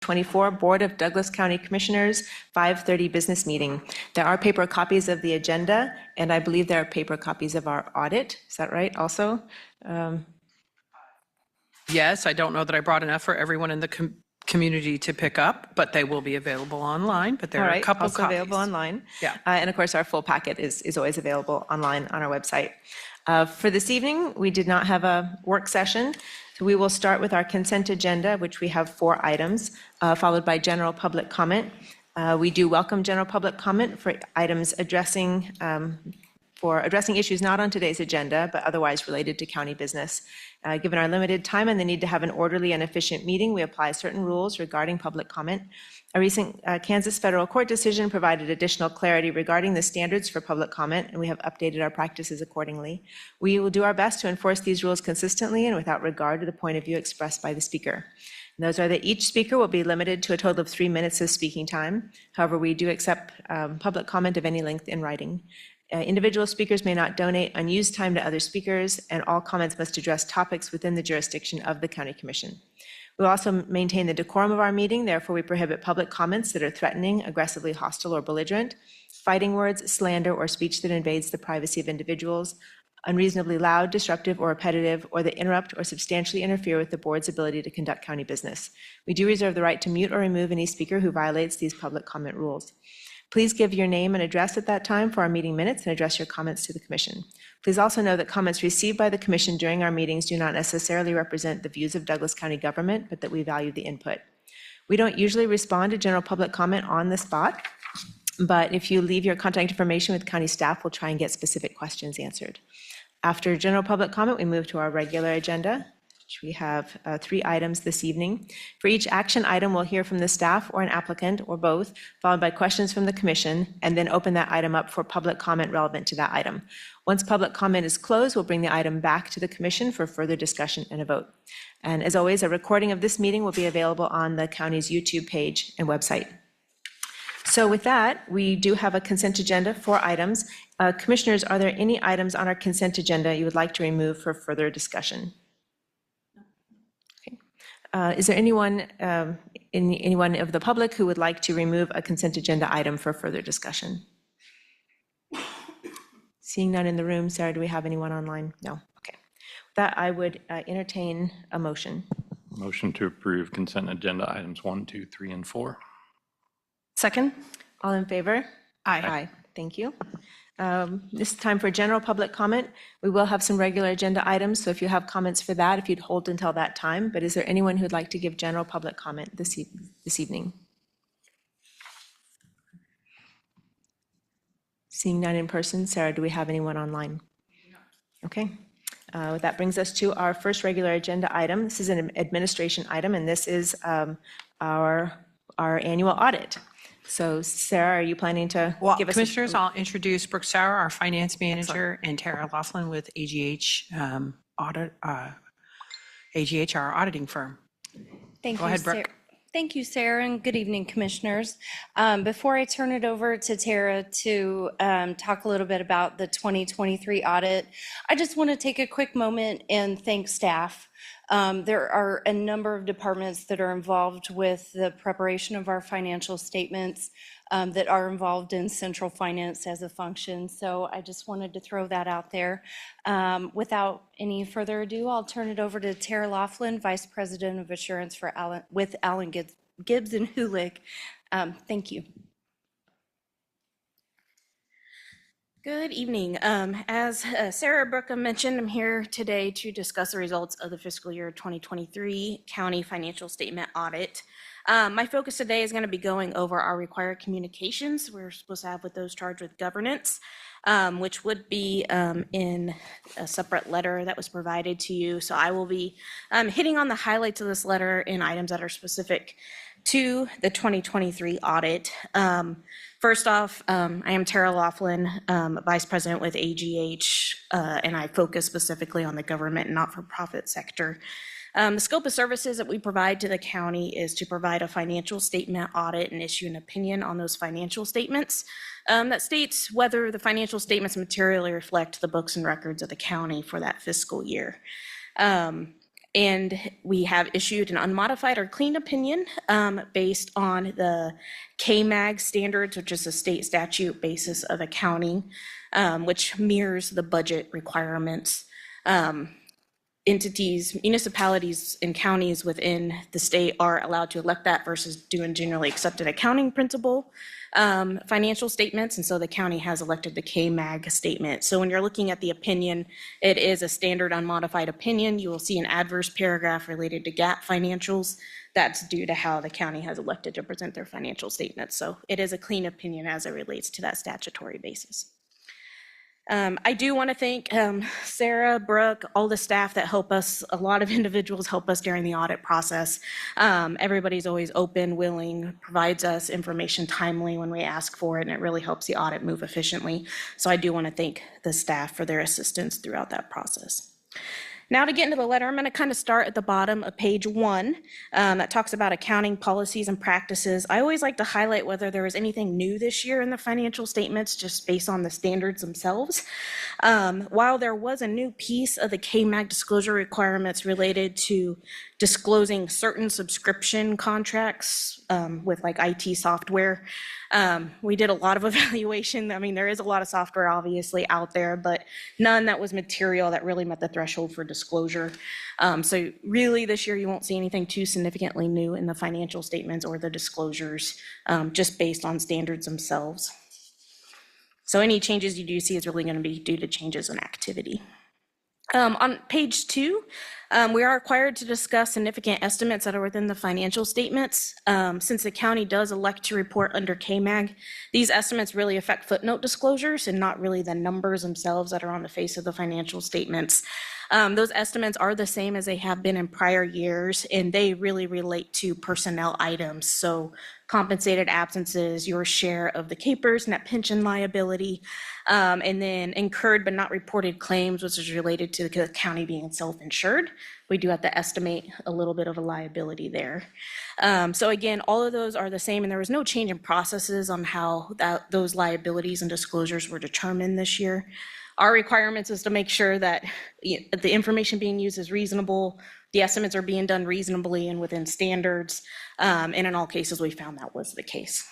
2024 Board of Douglas County Commissioners 5:30 business meeting. There are paper copies of the agenda, and I believe there are paper copies of our audit. Is that right also? Yes, I don't know that I brought enough for everyone in the community to pick up, but they will be available online, but there All are a right, couple also copies. available online. Yeah. And of course, our full packet is always available online on our website. For this evening, we did not have a work session, so we will start with our consent agenda, which we have 4 items, followed by general public comment. We do welcome general public comment for items addressing issues not on today's agenda, but otherwise related to county business. Given our limited time and the need to have an orderly and efficient meeting, we apply certain rules regarding public comment. A recent Kansas federal court decision provided additional clarity regarding the standards for public comment, and we have updated our practices accordingly. We will do our best to enforce these rules consistently and without regard to the point of view expressed by the speaker. And those are that each speaker will be limited to a total of 3 minutes of speaking time. However, we do accept public comment of any length in writing. Individual speakers may not donate unused time to other speakers, and all comments must address topics within the jurisdiction of the County Commission. We will also maintain the decorum of our meeting. Therefore, we prohibit public comments that are threatening, aggressively hostile, or belligerent, fighting words, slander, or speech that invades the privacy of individuals, unreasonably loud, disruptive, or repetitive, or that interrupt or substantially interfere with the board's ability to conduct county business. We do reserve the right to mute or remove any speaker who violates these public comment rules. Please give your name and address at that time for our meeting minutes and address your comments to the Commission. Please also know that comments received by the Commission during our meetings do not necessarily represent the views of Douglas County government, but that we value the input. We don't usually respond to general public comment on the spot, but if you leave your contact information with county staff, we'll try and get specific questions answered. After general public comment, we move to our regular agenda. We have 3 items this evening. For each action item, we'll hear from the staff or an applicant or both, followed by questions from the Commission, and then open that item up for public comment relevant to that item. Once public comment is closed, we'll bring the item back to the Commission for further discussion and a vote. And as always, a recording of this meeting will be available on the county's YouTube page and website. So with that, we do have a consent agenda, 4 items. Commissioners, are there any items on our consent agenda you would like to remove for further discussion? Is there anyone of the public who would like to remove a consent agenda item for further discussion? Seeing none in the room, Sarah, do we have anyone online? No. Okay. With that, I would entertain a motion. Motion to approve consent agenda items 1, 2, 3, and 4. Second? All in favor? Aye. Thank you. This is time for general public comment. We will have some regular agenda items, so if you have comments for that, if you'd hold until that time. But is there anyone who'd like to give general public comment this evening? Seeing none in person, Sarah, do we have anyone online? Okay. That brings us to our first regular agenda item. This is an administration item, and this is our annual audit. So Sarah, are you planning to give us? Commissioners, I'll introduce Brooke Sauer, our finance manager, and Tara Laughlin with AGH AGH, our auditing firm. Thank Go you, ahead, Brooke. Thank you, Sarah, and good evening, Commissioners. Before I turn it over to Tara to talk a little bit about the 2023 audit, I just want to take a quick moment and thank staff. There are a number of departments that are involved with the preparation of our financial statements that are involved in central finance as a function. So I just wanted to throw that out there. Without any further ado, I'll turn it over to Tara Laughlin, Vice President of Assurance with Allen Gibbs and Hulick. Thank you. Good evening. As Sarah Brooke mentioned, I'm here today to discuss the results of the fiscal year 2023 county financial statement audit. My focus today is going to be going over our required communications we're supposed to have with those charged with governance, which would be in a separate letter that was provided to you. So I will be hitting on the highlights of this letter in items that are specific to the 2023 audit. First off, I am Tara Laughlin, Vice President with AGH, and I focus specifically on the government and not-for-profit sector. The scope of services that we provide to the county is to provide a financial statement audit and issue an opinion on those financial statements that states whether the financial statements materially reflect the books and records of the county for that fiscal year. And we have issued an unmodified or clean opinion based on the KMAG standards, which is a state statute basis of accounting, which mirrors the budget requirements. Entities, municipalities, and counties within the state are allowed to elect that versus doing generally accepted accounting principle financial statements. And so the county has elected the KMAG statement. So when you're looking at the opinion, it is a standard unmodified opinion. You will see an adverse paragraph related to GAAP financials. That's due to how the county has elected to present their financial statements. So it is a clean opinion as it relates to that statutory basis. I do want to thank Sarah, Brooke, all the staff that help us. A lot of individuals help us during the audit process. Everybody's always open, willing, provides us information timely when we ask for it, and it really helps the audit move efficiently. So I do want to thank the staff for their assistance throughout that process. Now to get into the letter, I'm going to kind of start at the bottom of page 1 that talks about accounting policies and practices. I always like to highlight whether there was anything new this year in the financial statements just based on the standards themselves. While there was a new piece of the KMAG disclosure requirements related to disclosing certain subscription contracts with like IT software, we did a lot of evaluation. I mean, there is a lot of software obviously out there, but none that was material that really met the threshold for disclosure. So really this year you won't see anything too significantly new in the financial statements or the disclosures, just based on standards themselves. So any changes you do see is really going to be due to changes in activity. On page 2, we are required to discuss significant estimates that are within the financial statements. Since the county does elect to report under KMAG, these estimates really affect footnote disclosures and not really the numbers themselves that are on the face of the financial statements. Those estimates are the same as they have been in prior years, and they really relate to personnel items. So compensated absences, your share of the CAPERS, net pension liability, and then incurred but not reported claims, which is related to the county being self-insured. We do have to estimate a little bit of a liability there. So again, all of those are the same, and there was no change in processes on how those liabilities and disclosures were determined this year. Our requirements is to make sure that the information being used is reasonable, the estimates are being done reasonably and within standards, and in all cases, we found that was the case.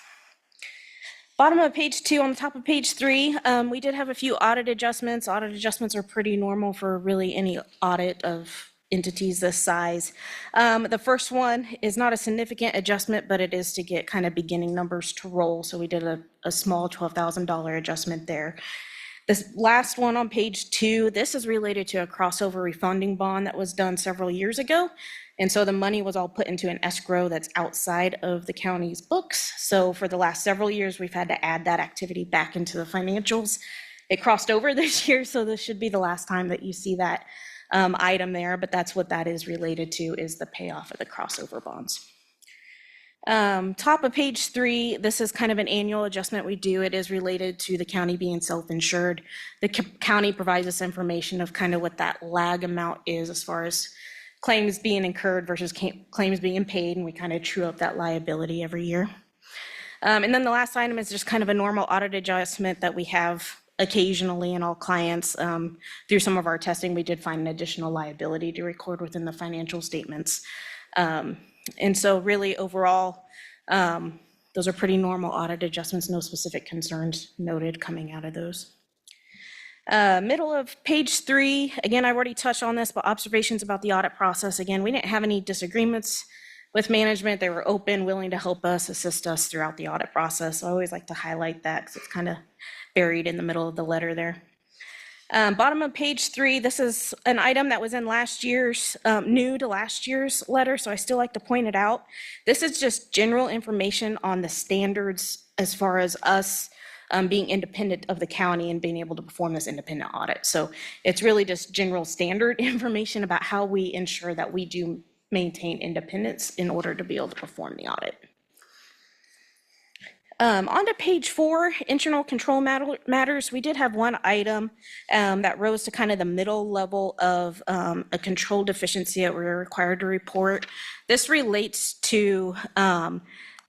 Bottom of page 2, on the top of page 3, we did have a few audit adjustments. Audit adjustments are pretty normal for really any audit of entities this size. The first one is not a significant adjustment, but it is to get kind of beginning numbers to roll. So we did a small $12,000 adjustment there. This last one on page 2, this is related to a crossover refunding bond that was done several years ago. And so the money was all put into an escrow that's outside of the county's books. So for the last several years, we've had to add that activity back into the financials. It crossed over this year, so this should be the last time that you see that item there, but that's what that is related to, is the payoff of the crossover bonds. Top of page 3, this is kind of an annual adjustment we do. It is related to the county being self-insured. The county provides us information of kind of what that lag amount is as far as claims being incurred versus claims being paid, and we kind of true up that liability every year. And then the last item is just kind of a normal audit adjustment that we have occasionally in all clients. Through some of our testing, we did find an additional liability to record within the financial statements. And so really overall, those are pretty normal audit adjustments, no specific concerns noted coming out of those. Middle of page 3, again, I've already touched on this, but observations about the audit process. Again, we didn't have any disagreements with management. They were open, willing to help us, assist us throughout the audit process. So I always like to highlight that because it's kind of buried in the middle of the letter there. Bottom of page 3, this is an item that was in last year's, new to last year's letter, so I still like to point it out. This is just general information on the standards as far as us being independent of the county and being able to perform this independent audit. So it's really just general standard information about how we ensure that we do maintain independence in order to be able to perform the audit. On to page 4, internal control matters. We did have one item that rose to kind of the middle level of a control deficiency that we were required to report. This relates to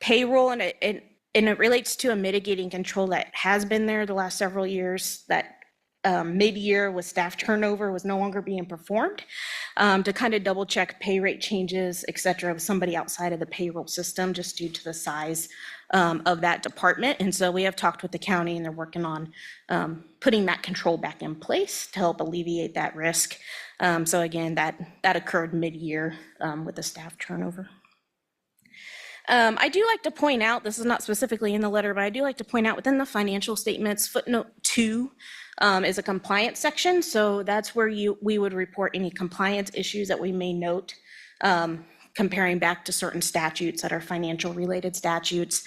payroll, and it relates to a mitigating control that has been there the last several years that mid-year with staff turnover was no longer being performed, to kind of double check pay rate changes, et cetera, with somebody outside of the payroll system, just due to the size of that department. And so we have talked with the county, and they're working on putting that control back in place to help alleviate that risk. So again, that occurred mid-year with the staff turnover. I do like to point out, this is not specifically in the letter, but I do like to point out within the financial statements, footnote 2 is a compliance section. So that's where we would report any compliance issues that we may note, comparing back to certain statutes that are financial related statutes.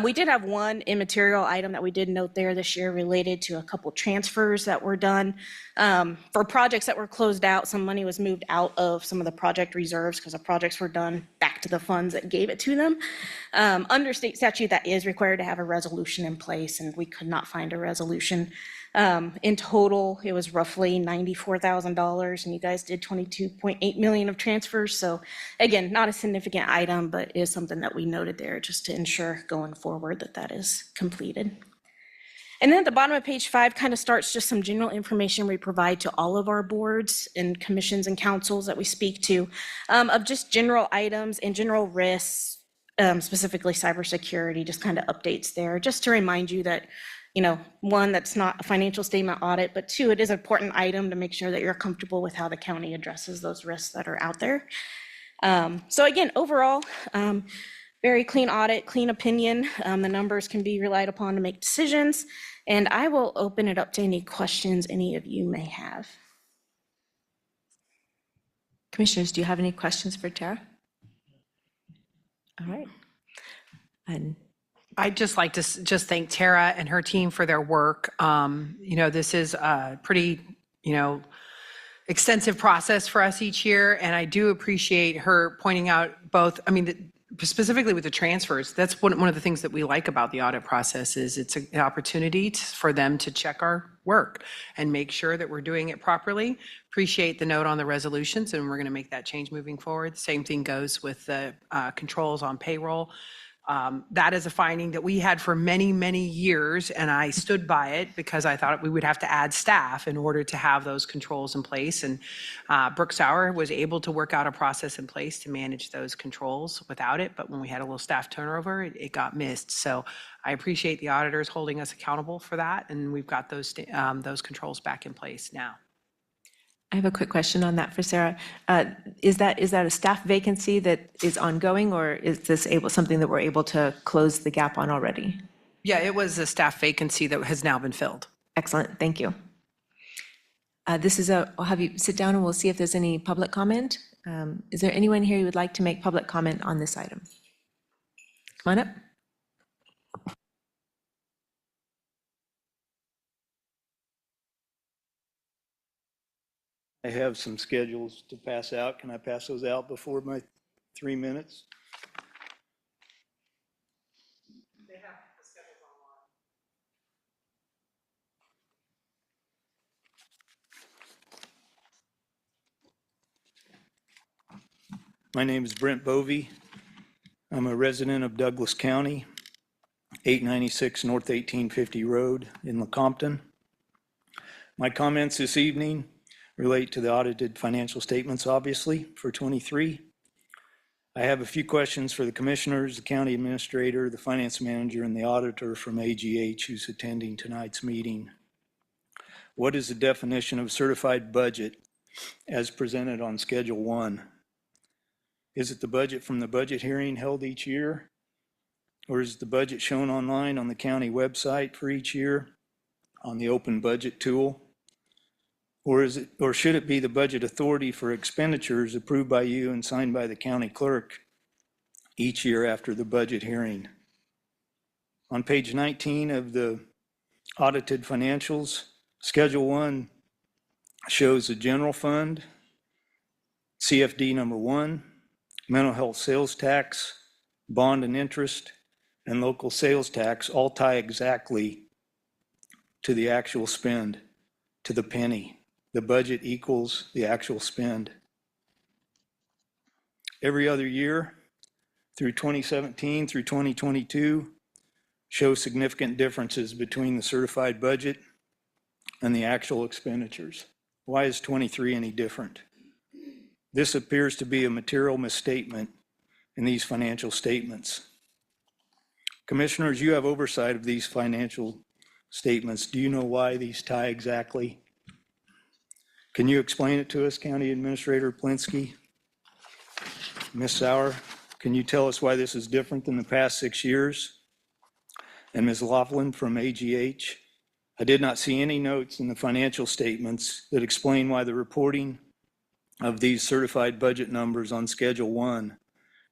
We did have one immaterial item that we did note there this year related to a couple transfers that were done. For projects that were closed out, some money was moved out of some of the project reserves because the projects were done back to the funds that gave it to them. Under state statute, that is required to have a resolution in place, and we could not find a resolution. In total, it was roughly $94,000, and you guys did 22.8 million of transfers. So again, not a significant item, but is something that we noted there just to ensure going forward that that is completed. And then at the bottom of page 5 kind of starts just some general information we provide to all of our boards and commissions and councils that we speak to, of just general items and general risks, specifically cybersecurity, just kind of updates there, just to remind you that, you know, one, that's not a financial statement audit, but two, it is an important item to make sure that you're comfortable with how the county addresses those risks that are out there. So again, overall, very clean audit, clean opinion. The numbers can be relied upon to make decisions. And I will open it up to any questions any of you may have. Commissioners, do you have any questions for Tara? All right. And I'd just like to just thank Tara and her team for their work. You know, this is a pretty, extensive process for us each year. And I do appreciate her pointing out both, specifically with the transfers, that's one of the things that we like about the audit process is it's an opportunity for them to check our work and make sure that we're doing it properly. Appreciate the note on the resolutions, and we're going to make that change moving forward. Same thing goes with the controls on payroll. That is a finding that we had for many, many years, and I stood by it because I thought we would have to add staff in order to have those controls in place. And Brooke Sauer was able to work out a process in place to manage those controls without it. But when we had a little staff turnover, it got missed. So I appreciate the auditors holding us accountable for that, and we've got those controls back in place now. I have a quick question on that for Sarah. Is that a staff vacancy that is ongoing, or is this something that we're able to close the gap on already? Yeah, it was a staff vacancy that has now been filled. Excellent, thank you. I'll have you sit down and we'll see if there's any public comment. Is there anyone here who would like to make public comment on this item? Come on up. I have some schedules to pass out. Can I pass those out before my 3 minutes? They have the schedules online. My name is Brent Bovee. I'm a resident of Douglas County, 896 North 1850 Road in Lecompton. My comments this evening relate to the audited financial statements, obviously, for 23. I have a few questions for the commissioners, the county administrator, the finance manager, and the auditor from AGH who's attending tonight's meeting. What is the definition of certified budget as presented on Schedule 1? Is it the budget from the budget hearing held each year? Or is it the budget shown online on the county website for each year on the open budget tool? Or should it be the budget authority for expenditures approved by you and signed by the county clerk each year after the budget hearing? On page 19 of the audited financials, Schedule 1 shows the general fund, CFD number 1, mental health sales tax, bond and interest, and local sales tax all tie exactly to the actual spend, to the penny. The budget equals the actual spend. Every other year through 2017 through 2022 show significant differences between the certified budget and the actual expenditures. Why is 23 any different? This appears to be a material misstatement in these financial statements. Commissioners, you have oversight of these financial statements. Do you know why these tie exactly? Can you explain it to us, County Administrator Plinsky? Ms. Sauer, can you tell us why this is different than the past 6 years? And Ms. Laughlin from AGH, I did not see any notes in the financial statements that explain why the reporting of these certified budget numbers on Schedule 1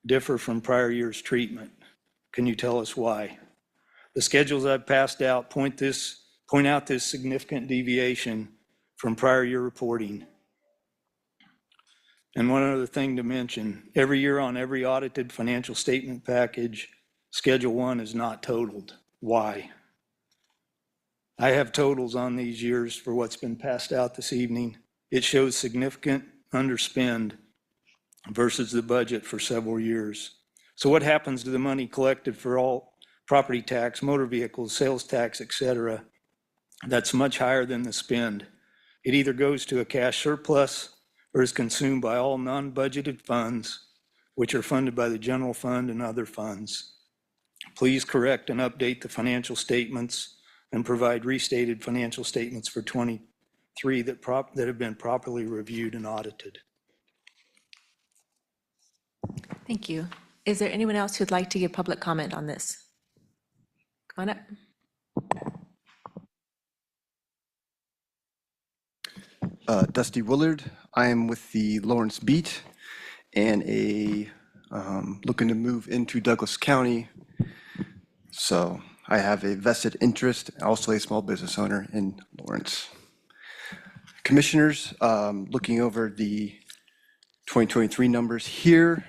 differ from prior year's treatment. Can you tell us why? The schedules I've passed out point out this significant deviation from prior year reporting. And one other thing to mention, every year on every audited financial statement package, Schedule 1 is not totaled. Why? I have totals on these years for what's been passed out this evening. It shows significant underspend versus the budget for several years. So what happens to the money collected for all property tax, motor vehicles, sales tax, et cetera, that's much higher than the spend? It either goes to a cash surplus or is consumed by all non-budgeted funds, which are funded by the general fund and other funds. Please correct and update the financial statements and provide restated financial statements for 23 that have been properly reviewed and audited. Thank you. Is there anyone else who'd like to give public comment on this? Come on up. Dusty Willard. I am with the Lawrence Beat and looking to move into Douglas County. So I have a vested interest, also a small business owner in Lawrence. Commissioners, looking over the 2023 numbers here,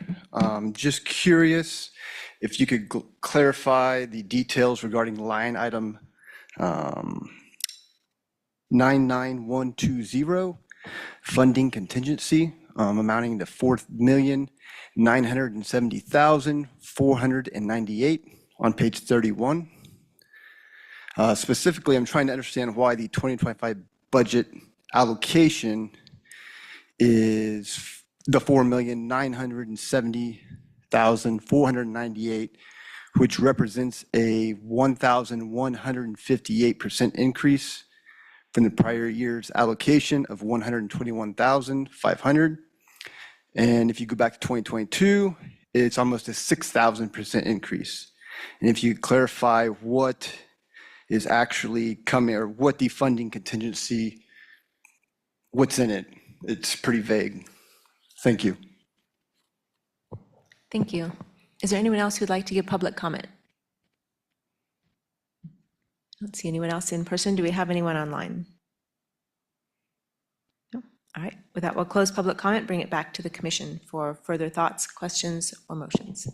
just curious if you could clarify the details regarding line item 99120, funding contingency, amounting to $4,970,498 on page 31. Specifically, I'm trying to understand why the 2025 budget allocation is the $4,970,498, which represents a 1,158% increase from the prior year's allocation of 121,500. And if you go back to 2022, it's almost a 6,000% increase. And if you clarify what is actually coming, or what the funding contingency, what's in it, it's pretty vague. Thank you. Thank you. Is there anyone else who'd like to give public comment? I don't see anyone else in person. Do we have anyone online? No? All right. With that, we'll close public comment, bring it back to the commission for further thoughts, questions, or motions.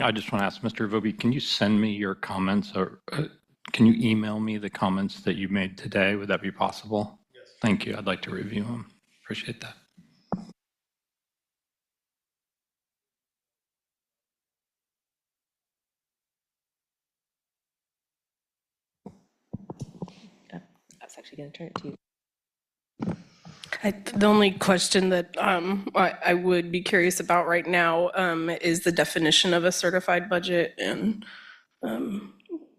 I just want to ask Mr. Voby, can you send me your comments, or can you email me the comments that you made today? Would that be possible? Yes. Thank you. I'd like to review them. Appreciate that. I was actually going to turn it to you. The only question that I would be curious about right now is the definition of a certified budget and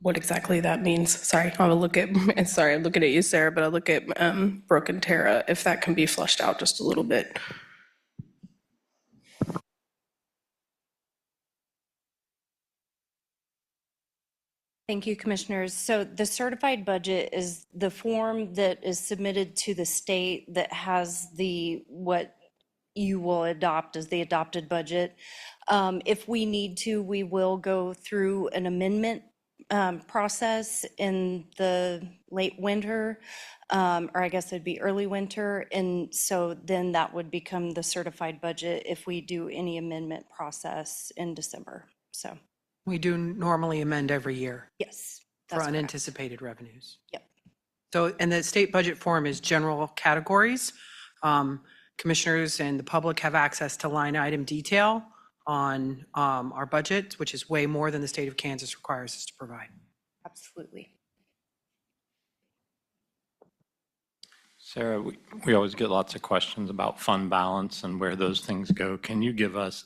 what exactly that means. Sorry, I'm looking at you, Sarah, but I'll look at Brooke and Tara, if that can be fleshed out just a little bit. Thank you, Commissioners. So the certified budget is the form that is submitted to the state that has what you will adopt as the adopted budget. If we need to, we will go through an amendment process in the late winter, or I guess it'd be early winter. And so then that would become the certified budget if we do any amendment process in December. So. We do normally amend every year Yes. for that's correct. unanticipated revenues. Yep. So, and the state budget form is general categories. Commissioners and the public have access to line item detail on our budget, which is way more than the state of Kansas requires us to provide. Absolutely. Sarah, we always get lots of questions about fund balance and where those things go. Can you give us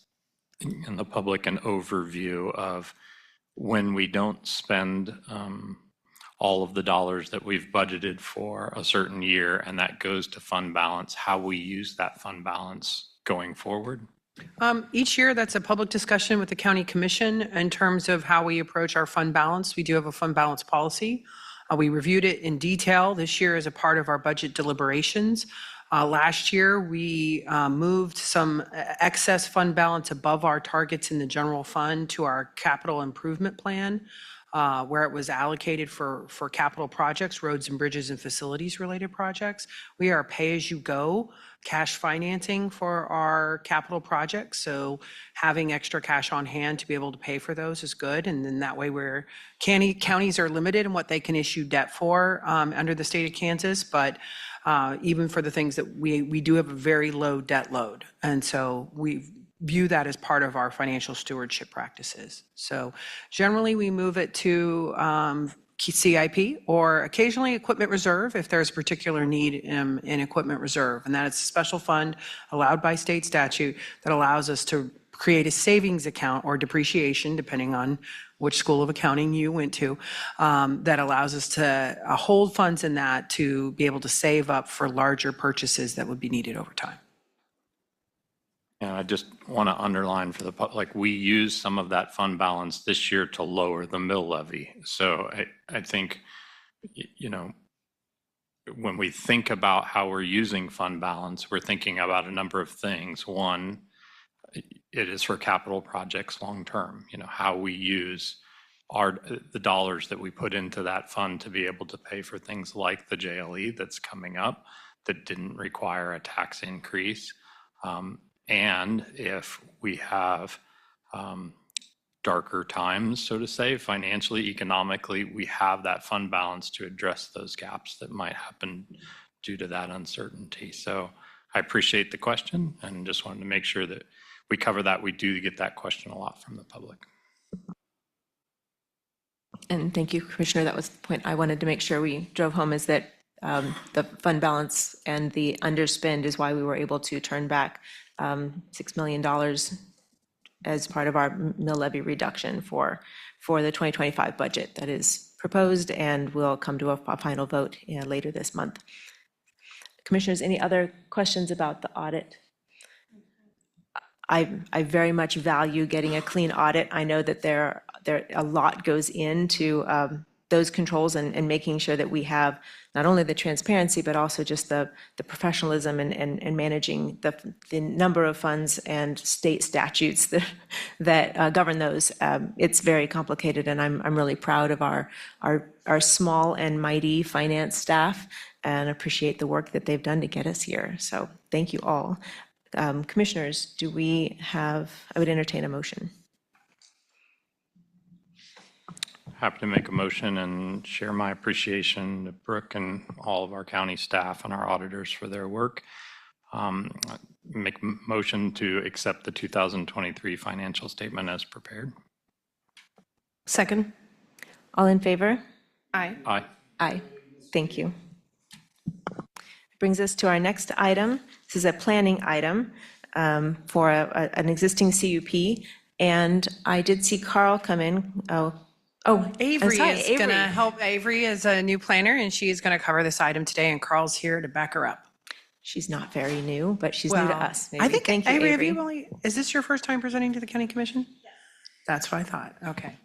in the public an overview of when we don't spend all of the dollars that we've budgeted for a certain year and that goes to fund balance, how we use that fund balance going forward? Each year, that's a public discussion with the county commission in terms of how we approach our fund balance. We do have a fund balance policy. We reviewed it in detail this year as a part of our budget deliberations. Last year, we moved some excess fund balance above our targets in the general fund to our capital improvement plan, where it was allocated for capital projects, roads and bridges and facilities related projects. We are pay-as-you-go cash financing for our capital projects. So having extra cash on hand to be able to pay for those is good. And then that way counties are limited in what they can issue debt for under the state of Kansas. But even for the things that we do have a very low debt load. And so we view that as part of our financial stewardship practices. So generally, we move it to CIP or occasionally equipment reserve if there's a particular need in equipment reserve. And that is a special fund allowed by state statute that allows us to create a savings account or depreciation, depending on which school of accounting you went to, that allows us to hold funds in that to be able to save up for larger purchases that would be needed over time. And I just want to underline for the public, like we used some of that fund balance this year to lower the mill levy. So I think, you know, when we think about how we're using fund balance, we're thinking about a number of things. One, it is for capital projects long-term, you know, how we use the dollars that we put into that fund to be able to pay for things like the JLE that's coming up that didn't require a tax increase. And if we have darker times, so to say, financially, economically, we have that fund balance to address those gaps that might happen due to that uncertainty. So I appreciate the question and just wanted to make sure that we cover that. We do get that question a lot from the public. And thank you, Commissioner. That was the point I wanted to make sure we drove home, is that the fund balance and the underspend is why we were able to turn back $6 million as part of our mill levy reduction for the 2025 budget that is proposed and will come to a final vote later this month. Commissioners, any other questions about the audit? I very much value getting a clean audit. I know that there a lot goes into those controls and making sure that we have not only the transparency, but also just the professionalism and managing the number of funds and state statutes that govern those. It's very complicated, and I'm really proud of our small and mighty finance staff and appreciate the work that they've done to get us here. So thank you all. Commissioners, I would entertain a motion. Happy to make a motion and share my appreciation to Brooke and all of our county staff and our auditors for their work. Make a motion to accept the 2023 financial statement as prepared. Second. All in favor? Aye. Aye. Aye. Thank you. Brings us to our next item. This is a planning item for an existing CUP. And I did see Carl come in. Avery sorry, is going to help. Avery is a new planner, and she is going to cover this item today, and Carl's here to back her up. She's not very new, but she's new to us. I think, Thank you, Avery, Avery. is this your first time presenting to the county commission? Yes. That's what I thought. Okay.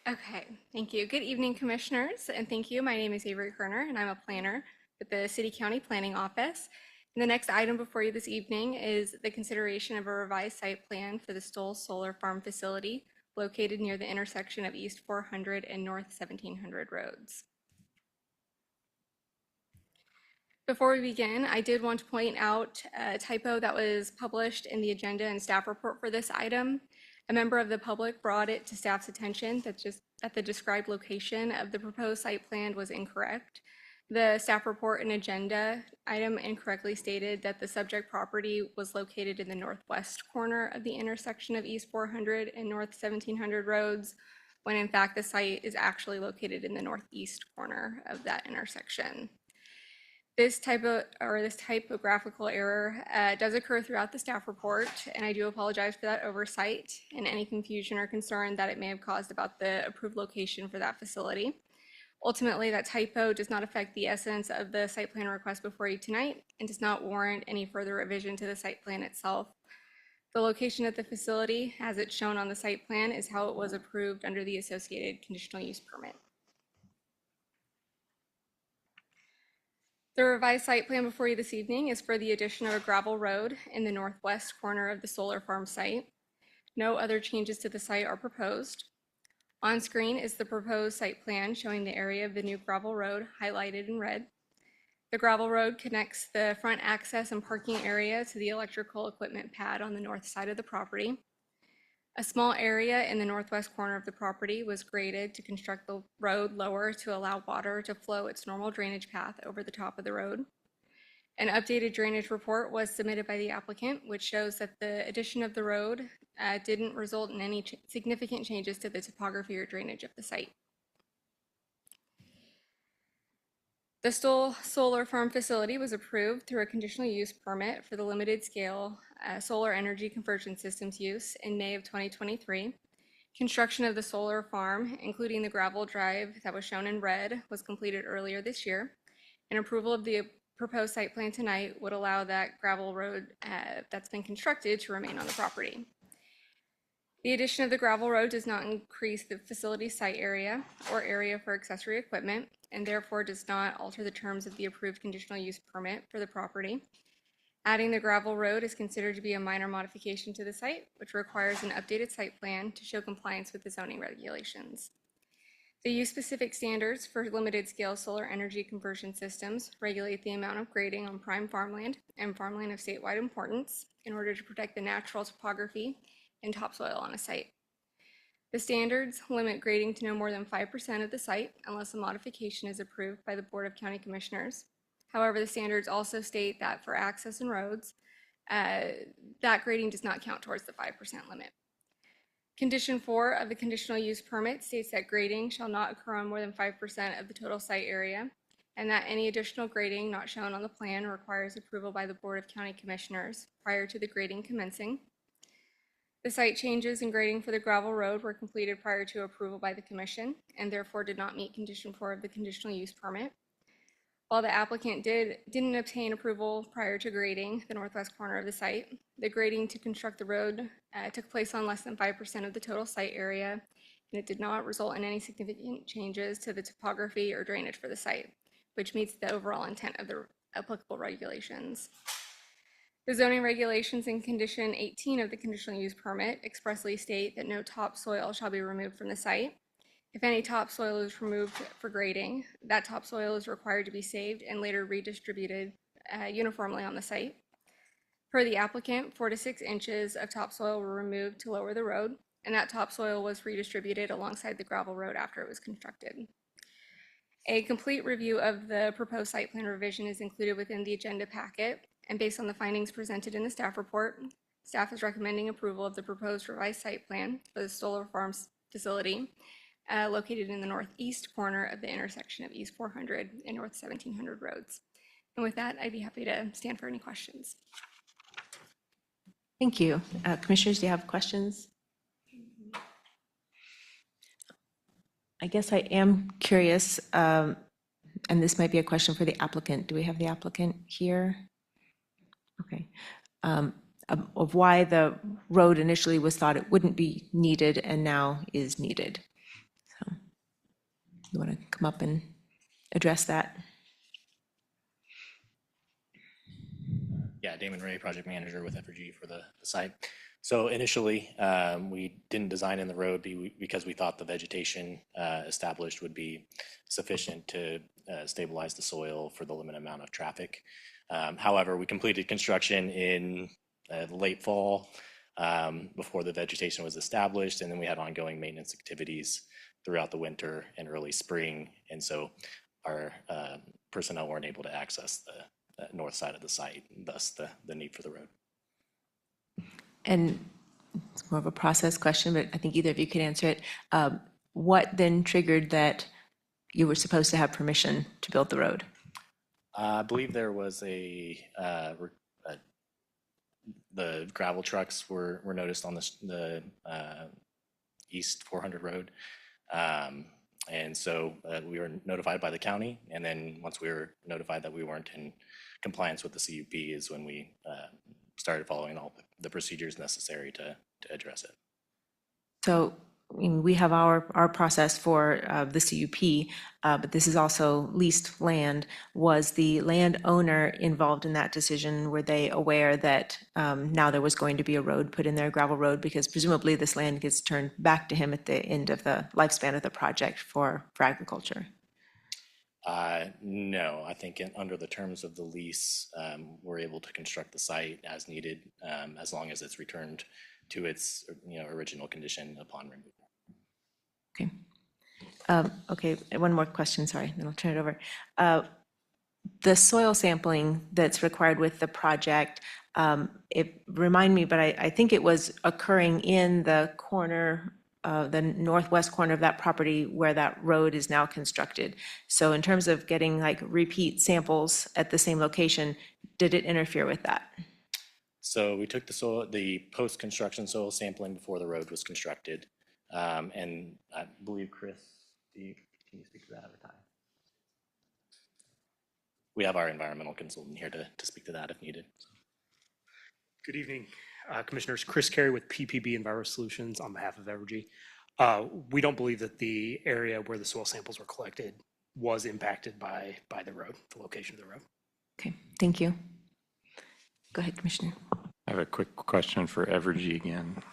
Okay, thank you. Good evening, commissioners, and thank you. My name is Avery Kerner, and I'm a planner with the City County Planning Office. And the next item before you this evening is the consideration of a revised site plan for the Stoll Solar Farm facility located near the intersection of East 400 and North 1700 roads. Before we begin, I did want to point out a typo that was published in the agenda and staff report for this item. A member of the public brought it to staff's attention that the described location of the proposed site plan was incorrect. The staff report and agenda item incorrectly stated that the subject property was located in the northwest corner of the intersection of East 400 and North 1700 roads, when in fact the site is actually located in the northeast corner of that intersection. This typographical error does occur throughout the staff report, and I do apologize for that oversight and any confusion or concern that it may have caused about the approved location for that facility. Ultimately, that typo does not affect the essence of the site plan request before you tonight and does not warrant any further revision to the site plan itself. The location of the facility, as it's shown on the site plan, is how it was approved under the associated conditional use permit. The revised site plan before you this evening is for the addition of a gravel road in the northwest corner of the solar farm site. No other changes to the site are proposed. On screen is the proposed site plan showing the area of the new gravel road highlighted in red. The gravel road connects the front access and parking area to the electrical equipment pad on the north side of the property. A small area in the northwest corner of the property was graded to construct the road lower to allow water to flow its normal drainage path over the top of the road. An updated drainage report was submitted by the applicant, which shows that the addition of the road didn't result in any significant changes to the topography or drainage of the site. The Stoll Solar Farm facility was approved through a conditional use permit for the limited scale solar energy conversion systems use in May of 2023. Construction of the solar farm, including the gravel drive that was shown in red, was completed earlier this year. And approval of the proposed site plan tonight would allow that gravel road that's been constructed to remain on the property. The addition of the gravel road does not increase the facility site area or area for accessory equipment, and therefore does not alter the terms of the approved conditional use permit for the property. Adding the gravel road is considered to be a minor modification to the site, which requires an updated site plan to show compliance with the zoning regulations. The use-specific standards for limited-scale solar energy conversion systems regulate the amount of grading on prime farmland and farmland of statewide importance in order to protect the natural topography and topsoil on a site. The standards limit grading to no more than 5% of the site unless a modification is approved by the Board of County Commissioners. However, the standards also state that for access and roads, that grading does not count towards the 5% limit. Condition 4 of the conditional use permit states that grading shall not occur on more than 5% of the total site area, and that any additional grading not shown on the plan requires approval by the Board of County Commissioners prior to the grading commencing. The site changes and grading for the gravel road were completed prior to approval by the Commission and therefore did not meet Condition 4 of the conditional use permit. While the applicant didn't obtain approval prior to grading the northwest corner of the site, the grading to construct the road took place on less than 5% of the total site area, and it did not result in any significant changes to the topography or drainage for the site, which meets the overall intent of the applicable regulations. The zoning regulations in Condition 18 of the conditional use permit expressly state that no topsoil shall be removed from the site. If any topsoil is removed for grading, that topsoil is required to be saved and later redistributed uniformly on the site. Per the applicant, 4 to 6 inches of topsoil were removed to lower the road, and that topsoil was redistributed alongside the gravel road after it was constructed. A complete review of the proposed site plan revision is included within the agenda packet, and based on the findings presented in the staff report, staff is recommending approval of the proposed revised site plan for the solar farms facility located in the northeast corner of the intersection of East 400 and North 1700 roads. And with that, I'd be happy to stand for any questions. Thank you. Commissioners, do you have questions? I guess I am curious, and this might be a question for the applicant. Do we have the applicant here? Okay. Of why the road initially was thought it wouldn't be needed and now is needed. So, you want to come up and address that? Yeah, Damon Ray, project manager with Evergy for the site. So initially, we didn't design in the road because we thought the vegetation established would be sufficient to stabilize the soil for the limited amount of traffic. However, we completed construction in late fall before the vegetation was established, and then we had ongoing maintenance activities throughout the winter and early spring, and so our personnel weren't able to access the north side of the site, thus the need for the road. And it's more of a process question, but I think either of you could answer it. What then triggered that you were supposed to have permission to build the road? I believe there was the gravel trucks were noticed on the East 400 road. And so we were notified by the county. And then once we were notified that we weren't in compliance with the CUP is when we started following all the procedures necessary to address it. So, I mean, we have our process for the CUP, but this is also leased land. Was the landowner involved in that decision? Were they aware that now there was going to be a road put in there, gravel road? Because presumably this land gets turned back to him at the end of the lifespan of the project for agriculture. No, I think under the terms of the lease, we're able to construct the site as needed, as long as it's returned to its original condition upon removal. Okay. Okay, one more question, sorry, then I'll turn it over. The soil sampling that's required with the project, remind me, but I think it was occurring in the corner, the northwest corner of that property where that road is now constructed. So in terms of getting like repeat samples at the same location, did it interfere with that? So we took the post-construction soil sampling before the road was constructed. And I believe, Chris, can you speak to that at a time? We have our environmental consultant here to speak to that if needed. Good evening, Commissioners. Chris Carey with PPB Enviro Solutions on behalf of Evergy. We don't believe that the area where the soil samples were collected was impacted by the road, the location of the road. Okay, thank you. Go ahead, Commissioner. I have a quick question for Evergy again.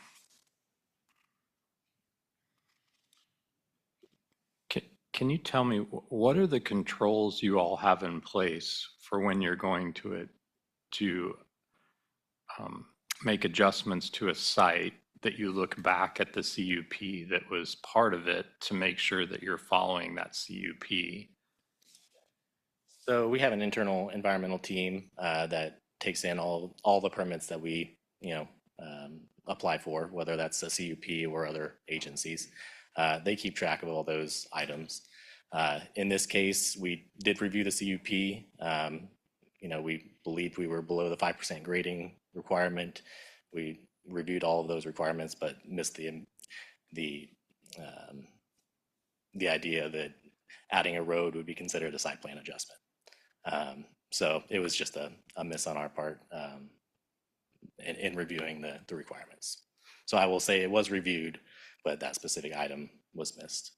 Can you tell me, what are the controls you all have in place for when you're going to make adjustments to a site that you look back at the CUP that was part of it to make sure that you're following that CUP? So we have an internal environmental team that takes in all the permits that we apply for, whether that's a CUP or other agencies. They keep track of all those items. In this case, we did review the CUP. We believed we were below the 5% grading requirement. We reviewed all of those requirements, but missed the idea that adding a road would be considered a site plan adjustment. So it was just a miss on our part in reviewing the requirements. So I will say it was reviewed, but that specific item was missed.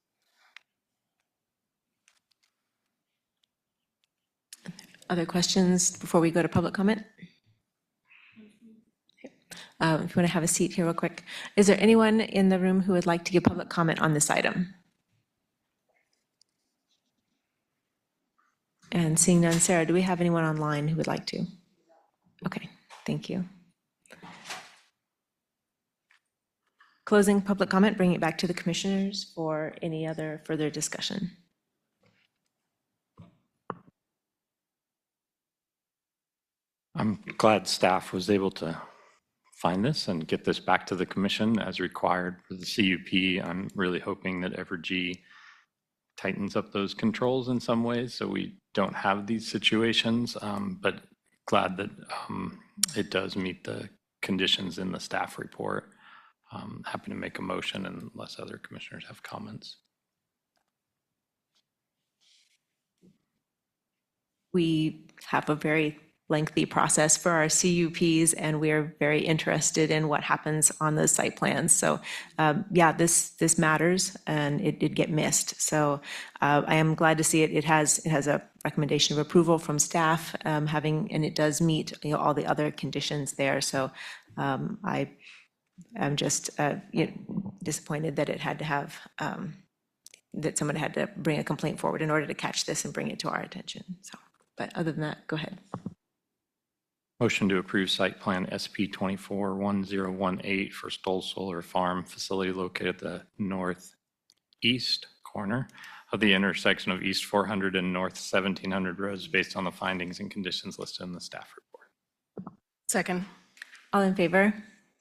Other questions before we go to public comment? If you want to have a seat here real quick. Is there anyone in the room who would like to give public comment on this item? And seeing none, Sarah, do we have anyone online who would like to? Okay, thank you. Closing public comment, bring it back to the commissioners for any other further discussion. I'm glad staff was able to find this and get this back to the commission as required for the CUP. I'm really hoping that Evergy tightens up those controls in some ways so we don't have these situations, but glad that it does meet the conditions in the staff report. Happy to make a motion unless other commissioners have comments. We have a very lengthy process for our CUPs, and we are very interested in what happens on those site plans. So yeah, this matters, and it did get missed. So I am glad to see it. It has a recommendation of approval from staff, and it does meet all the other conditions there. So I I'm just disappointed that it had to have, that someone had to bring a complaint forward in order to catch this and bring it to our attention. So, but other than that, go ahead. Motion to approve site plan SP 241018 for Stoll Solar Farm facility located at the northeast corner of the intersection of East 400 and North 1700 roads based on the findings and conditions listed in the staff report. Second. All in favor?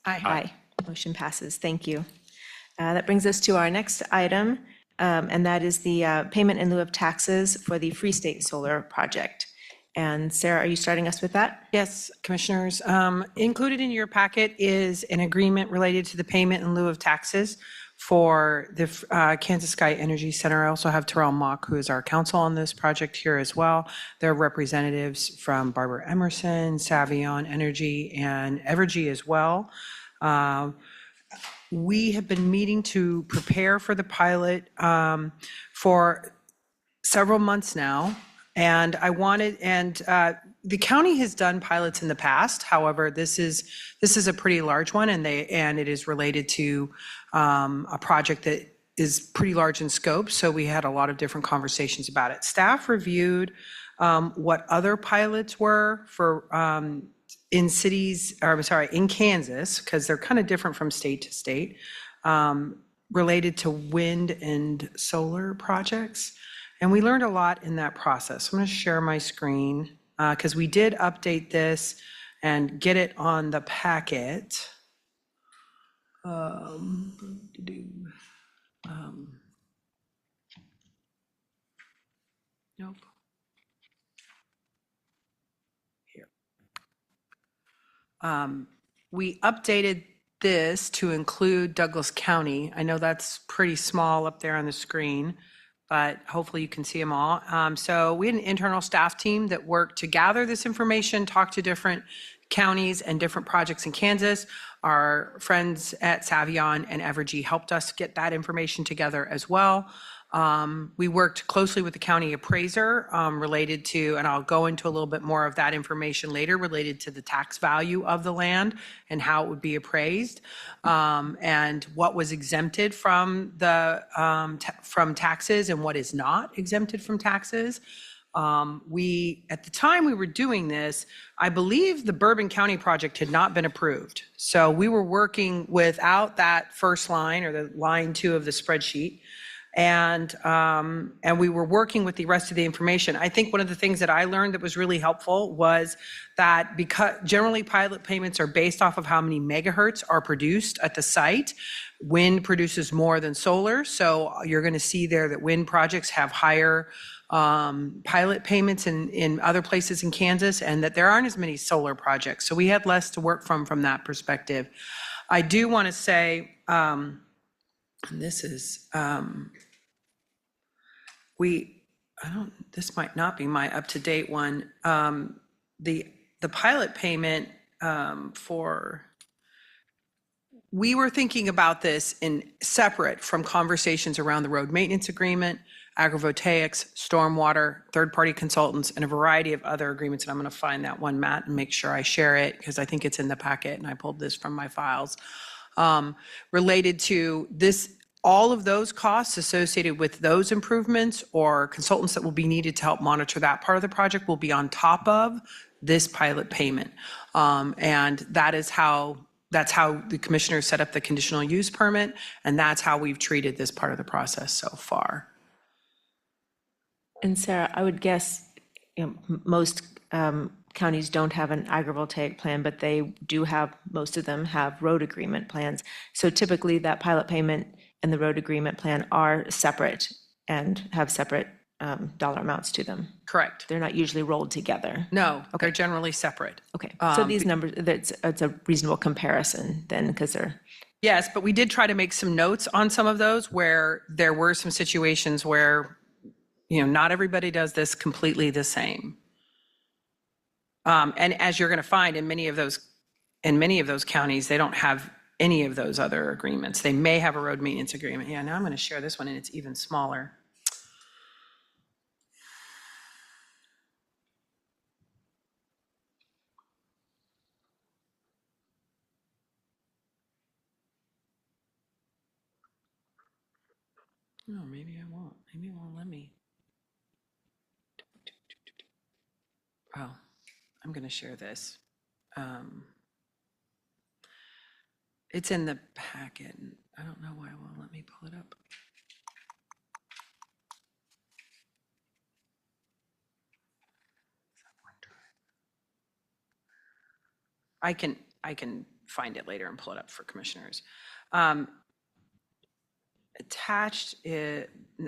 Aye. Aye. Motion passes. Thank you. That brings us to our next item, and that is the payment in lieu of taxes for the Free State Solar Project. And Sarah, are you starting us with that? Yes, Commissioners. Included in your packet is an agreement related to the payment in lieu of taxes for the Kansas Sky Energy Center. I also have Terrell Mock, who is our counsel on this project here as well. There are representatives from Barbara Emerson, Savion Energy, and Evergy as well. We have been meeting to prepare for the pilot for several months now. And the county has done pilots in the past. However, this is a pretty large one, and it is related to a project that is pretty large in scope. So we had a lot of different conversations about it. Staff reviewed what other pilots were for in Kansas, because they're kind of different from state to state, related to wind and solar projects. And we learned a lot in that process. I'm going to share my screen because we did update this and get it on the packet. Nope. Here. We updated this to include Douglas County. I know that's pretty small up there on the screen, but hopefully you can see them all. So we had an internal staff team that worked to gather this information, talk to different counties and different projects in Kansas. Our friends at Savion and Evergy helped us get that information together as well. We worked closely with the county appraiser related to, and I'll go into a little bit more of that information later, related to the tax value of the land and how it would be appraised, and what was exempted from from taxes and what is not exempted from taxes. At the time we were doing this, I believe the Bourbon County project had not been approved. So we were working without that first line, or the line 2 of the spreadsheet. And we were working with the rest of the information. I think one of the things that I learned that was really helpful was that because generally pilot payments are based off of how many megahertz are produced at the site. Wind produces more than solar. So you're going to see there that wind projects have higher pilot payments in other places in Kansas, and that there aren't as many solar projects. So we had less to work from that perspective. I do want to say, and this is, this might not be my up-to-date one. The pilot payment we were thinking about this in separate from conversations around the road maintenance agreement, agrivoltaics, stormwater, third-party consultants, and a variety of other agreements. And I'm going to find that one, Matt, and make sure I share it, because I think it's in the packet and I pulled this from my files. Related to this, all of those costs associated with those improvements or consultants that will be needed to help monitor that part of the project will be on top of this pilot payment. And that's how the commissioners set up the conditional use permit, and that's how we've treated this part of the process so far. And Sarah, I would guess most counties don't have an agrivoltaic plan, but they do have, most of them have road agreement plans. So typically that pilot payment and the road agreement plan are separate and have separate dollar amounts to them. Correct. They're not usually rolled together. No, they're generally separate. Okay, so these numbers, it's a reasonable comparison then, because they're. Yes, but we did try to make some notes on some of those where there were some situations where, not everybody does this completely the same. And as you're going to find in many of those counties, they don't have any of those other agreements. They may have a road maintenance agreement. Yeah, now I'm going to share this one, and it's even smaller. No, maybe I won't. Maybe it won't let me. Oh, I'm going to share this. It's in the packet. I don't know why it won't let me pull it up. I can find it later and pull it up for commissioners. Attached,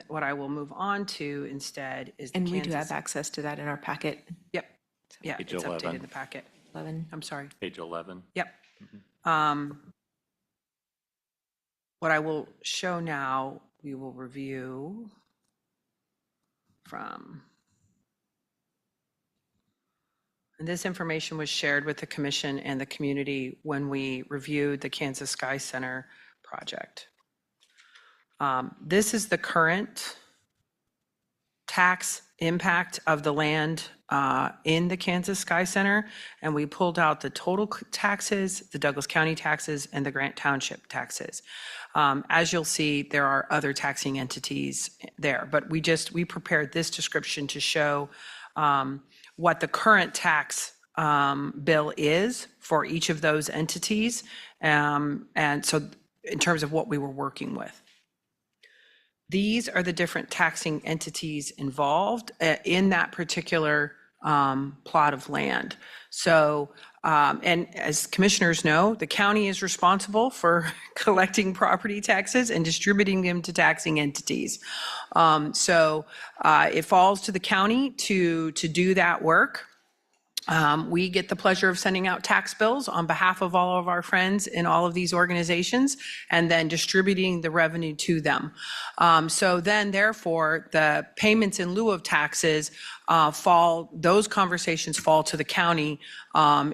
what I will move on to instead is the And we do Kansas. have access to that in our packet. Yep. Yeah, Page it's updated 11. in the packet. 11. I'm sorry. Page 11. Yep. What I will show now, we will review from, and this information was shared with the commission and the community when we reviewed the Kansas Sky Center project. This is the current tax impact of the land in the Kansas Sky Center, and we pulled out the total taxes, the Douglas County taxes, and the Grant Township taxes. As you'll see, there are other taxing entities there, but we prepared this description to show what the current tax bill is for each of those entities, and so in terms of what we were working with. These are the different taxing entities involved in that particular plot of land. So, and as commissioners know, the county is responsible for collecting property taxes and distributing them to taxing entities. So it falls to the county to do that work. We get the pleasure of sending out tax bills on behalf of all of our friends in all of these organizations and then distributing the revenue to them. So then therefore, the payments in lieu of taxes those conversations fall to the county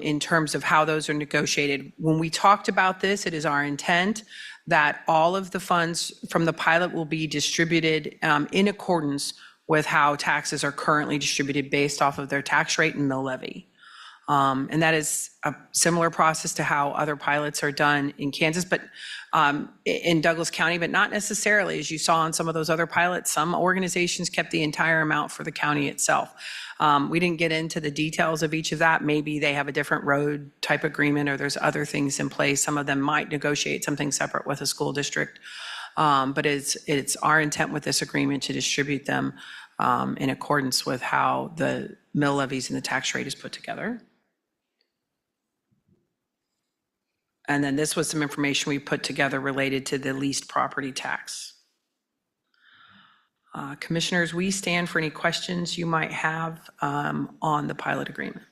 in terms of how those are negotiated. When we talked about this, it is our intent that all of the funds from the pilot will be distributed in accordance with how taxes are currently distributed based off of their tax rate and mill levy. And that is a similar process to how other pilots are done in Kansas, but in Douglas County, but not necessarily. As you saw in some of those other pilots, some organizations kept the entire amount for the county itself. We didn't get into the details of each of that. Maybe they have a different road type agreement or there's other things in place. Some of them might negotiate something separate with a school district. But it's our intent with this agreement to distribute them in accordance with how the mill levies and the tax rate is put together. And then this was some information we put together related to the leased property tax. Commissioners, we stand for any questions you might have on the pilot agreement.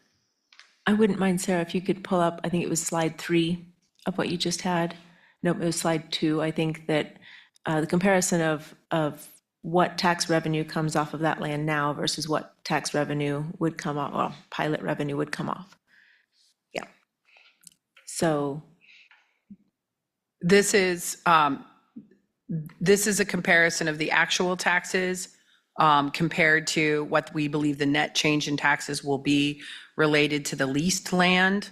I wouldn't mind, Sarah, if you could pull up, I think it was slide 3 of what you just had. No, it was slide 2. I think that the comparison of what tax revenue comes off of that land now versus what tax revenue would come off, well, pilot revenue would come off. Yeah. So This is a comparison of the actual taxes compared to what we believe the net change in taxes will be related to the leased land.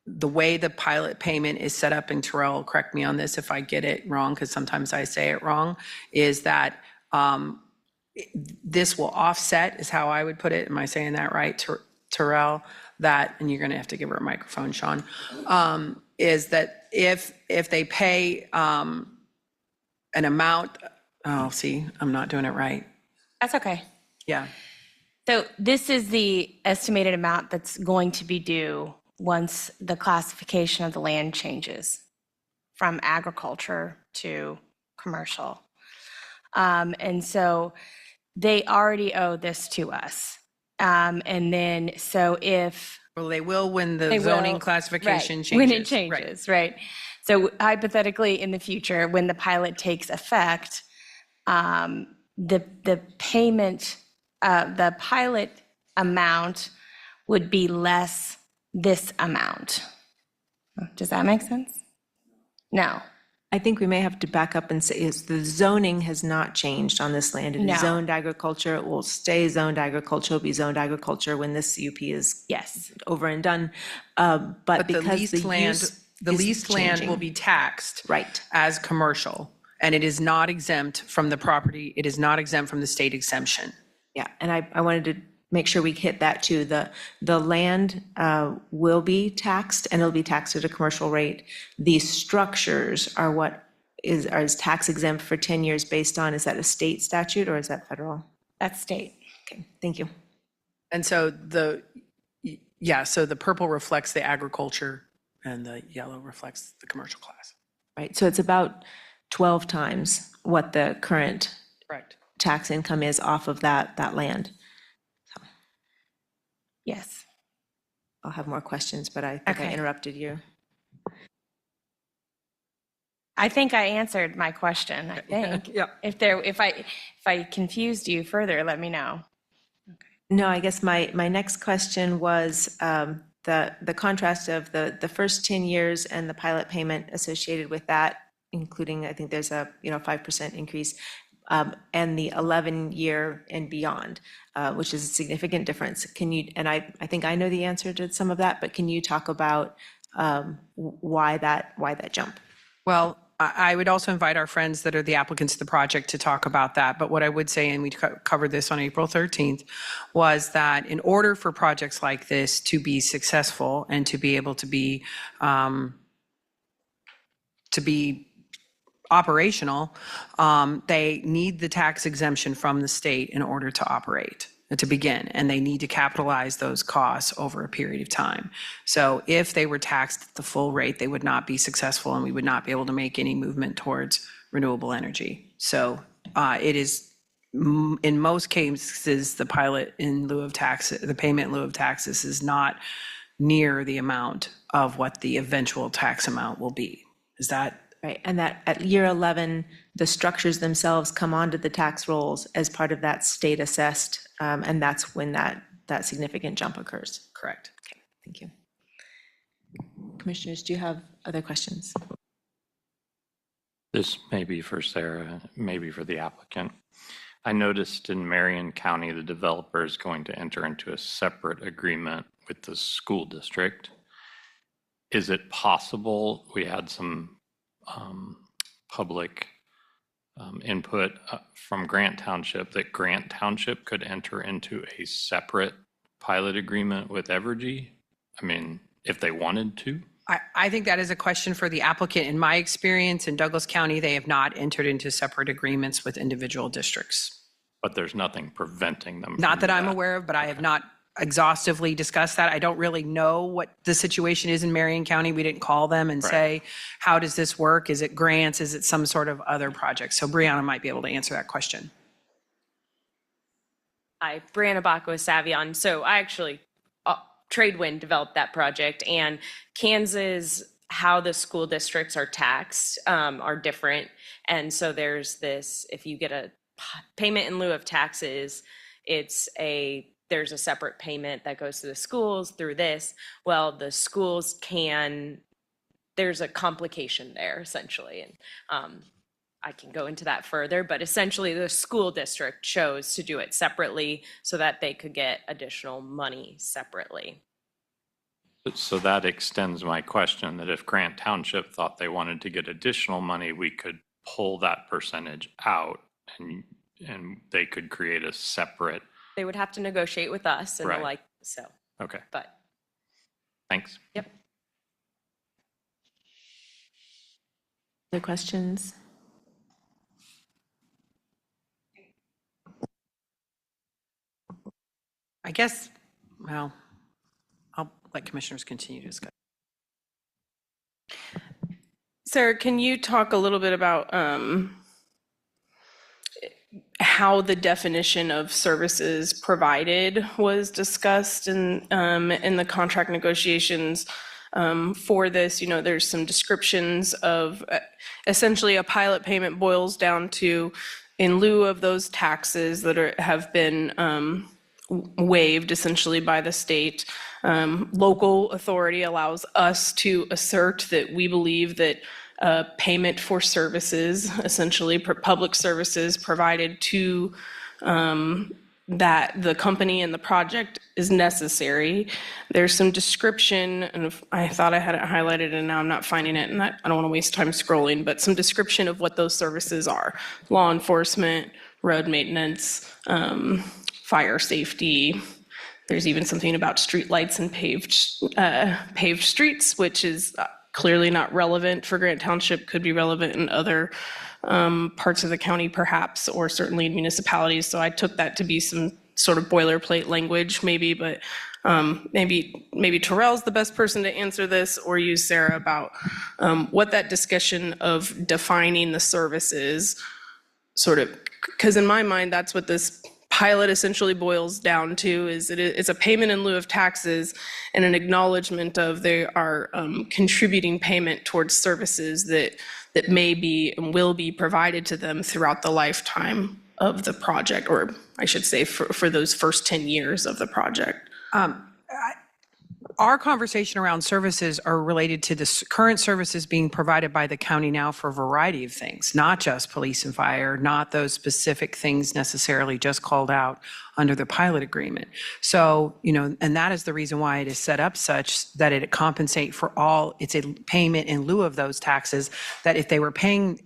The way the pilot payment is set up, and Terrell, correct me on this if I get it wrong, because sometimes I say it wrong, is that this will offset, is how I would put it. Am I saying that right, Terrell? That, and you're going to have to give her a microphone, Sean, is that if they pay an amount, oh, see, I'm not doing it right. That's okay. Yeah. So this is the estimated amount that's going to be due once the classification of the land changes from agriculture to commercial. And so they already owe this to us. And then, so if... Well, they will when the they zoning will- classification right, changes. when it changes, right. So hypothetically, in the future, when the pilot takes effect, the payment, the pilot amount would be less this amount. Does that make sense? No. I think we may have to back up and say is the zoning has not changed on this land. It No. is zoned agriculture. It will stay zoned agriculture. It'll be zoned agriculture when this CUP is Yes. over and done. But But the because leased the land, use the is leased land will changing. be taxed Right. as commercial. and it is not exempt from the property, it is not exempt from the state exemption. Yeah, and I wanted to make sure we hit that too. The land will be taxed, and it'll be taxed at a commercial rate. The structures are what is tax exempt for 10 years based on, is that a state statute or is that federal? That's state. Okay, thank you. And so so the purple reflects the agriculture and the yellow reflects the commercial class. Right, so it's about 12 times what the current Correct. tax income is off of that land. Yes. I'll have more questions, but I think I Okay. interrupted you. I think I answered my question, I think. Yeah. If I confused you further, let me know. No, I guess my next question was the contrast of the first 10 years and the pilot payment associated with that, including, I think there's a 5% increase, and the 11-year and beyond, which is a significant difference. Can you, and I think I know the answer to some of that, but can you talk about why that jump? Well, I would also invite our friends that are the applicants to the project to talk about that. But what I would say, and we covered this on April 13th, was that in order for projects like this to be successful and to be able to be operational, they need the tax exemption from the state in order to operate, to begin, and they need to capitalize those costs over a period of time. So if they were taxed at the full rate, they would not be successful and we would not be able to make any movement towards renewable energy. So it is, in most cases, the pilot in lieu of tax, the payment in lieu of taxes is not near the amount of what the eventual tax amount will be. Is that? Right, and that at year 11, the structures themselves come onto the tax rolls as part of that state assessed, and that's when that significant jump occurs. Correct. Okay, thank you. Commissioners, do you have other questions? This may be for Sarah, maybe for the applicant. I noticed in Marion County, the developer is going to enter into a separate agreement with the school district. Is it possible, we had some public input from Grant Township, that Grant Township could enter into a separate pilot agreement with Evergy? I mean, if they wanted to? I think that is a question for the applicant. In my experience in Douglas County, they have not entered into separate agreements with individual districts. But there's nothing preventing them. Not from that I'm aware of, but I have not exhaustively discussed that. I don't really know what the situation is in Marion County. We didn't call them and say, how does this work? Is it grants? Is it some sort of other project? So Brianna might be able to answer that question. Hi, Brianna Baca with Savion. So I actually, Tradewind developed that project, and Kansas, how the school districts are taxed are different. And so there's this, if you get a payment in lieu of taxes, there's a separate payment that goes to the schools through this. Well, the schools there's a complication there essentially. And I can go into that further, but essentially the school district chose to do it separately so that they could get additional money separately. So that extends my question, that if Grant Township thought they wanted to get additional money, we could pull that percentage out and they could create a separate. They would have to negotiate with us and Right. so, Okay, but thanks. yep. Other questions? I guess, well, I'll let commissioners continue to discuss. Sarah, can you talk a little bit about how the definition of services provided was discussed in the contract negotiations for this? You know, there's some descriptions of essentially a pilot payment boils down to, in lieu of those taxes that have been waived essentially by the state, local authority allows us to assert that we believe that payment for services, essentially public services provided to that the company and the project is necessary. There's some description, and I thought I had it highlighted and now I'm not finding it, and I don't want to waste time scrolling, but some description of what those services are. Law enforcement, road maintenance, fire safety. There's even something about streetlights and paved streets, which is clearly not relevant for Grant Township, could be relevant in other parts of the county perhaps, or certainly in municipalities. So I took that to be some sort of boilerplate language maybe, but maybe Terrell's the best person to answer this, or you, Sarah, about what that discussion of defining the services sort of, because in my mind, that's what this pilot essentially boils down to, is it's a payment in lieu of taxes and an acknowledgement of they are contributing payment towards services that may be and will be provided to them throughout the lifetime of the project, or I should say for those first 10 years of the project. Our conversation around services are related to the current services being provided by the county now for a variety of things, not just police and fire, not those specific things necessarily just called out under the pilot agreement. So, and that is the reason why it is set up such that it compensate for all, it's a payment in lieu of those taxes, that if they were paying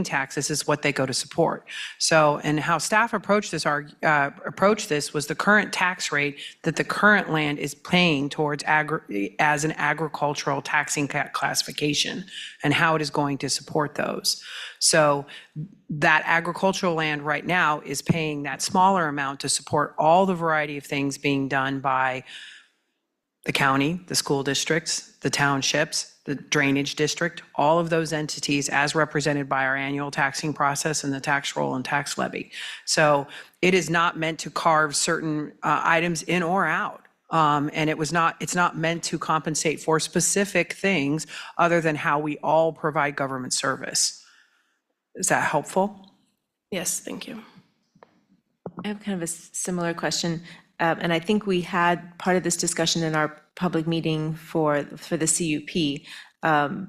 taxes is what they go to support. So, and how staff approached this was the current tax rate that the current land is paying towards as an agricultural taxing classification, and how it is going to support those. So that agricultural land right now is paying that smaller amount to support all the variety of things being done by the county, the school districts, the townships, the drainage district, all of those entities as represented by our annual taxing process and the tax roll and tax levy. So it is not meant to carve certain items in or out. And it's not meant to compensate for specific things other than how we all provide government service. Is that helpful? Yes, thank you. I have kind of a similar question, and I think we had part of this discussion in our public meeting for the CUP,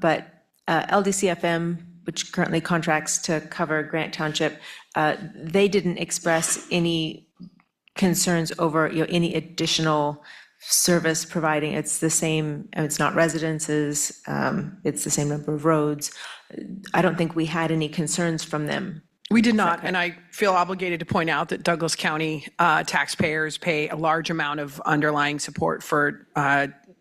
but LDCFM, which currently contracts to cover Grant Township, they didn't express any concerns over any additional service providing. It's the same, it's not residences, it's the same number of roads. I don't think we had any concerns from them. We did not, and I feel obligated to point out that Douglas County taxpayers pay a large amount of underlying support for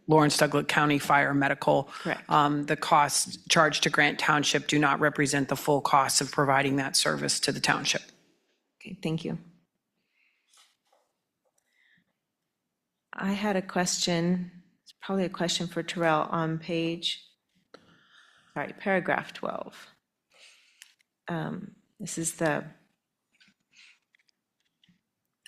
Lawrence Douglas County Fire Medical. Correct. The costs charged to Grant Township do not represent the full costs of providing that service to the township. Okay, thank you. I had a question, it's probably a question for Terrell on paragraph 12. This is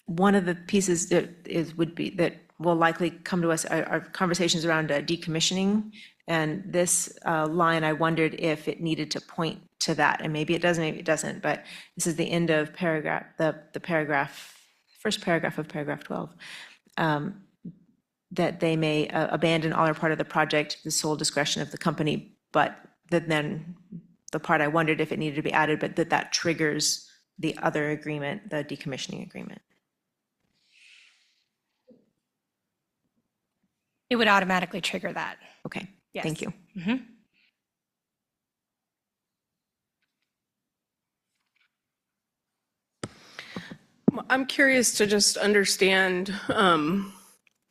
one of the pieces that will likely come to us are conversations around decommissioning. And this line, I wondered if it needed to point to that, and maybe it does, maybe it doesn't, but this is the end of paragraph, first paragraph of paragraph 12. That they may abandon all or part of the project, the sole discretion of the company, but then the part I wondered if it needed to be added, but that triggers the other agreement, the decommissioning agreement. It would automatically trigger that. Okay, Yes. thank you. Mhm. I'm curious to just understand,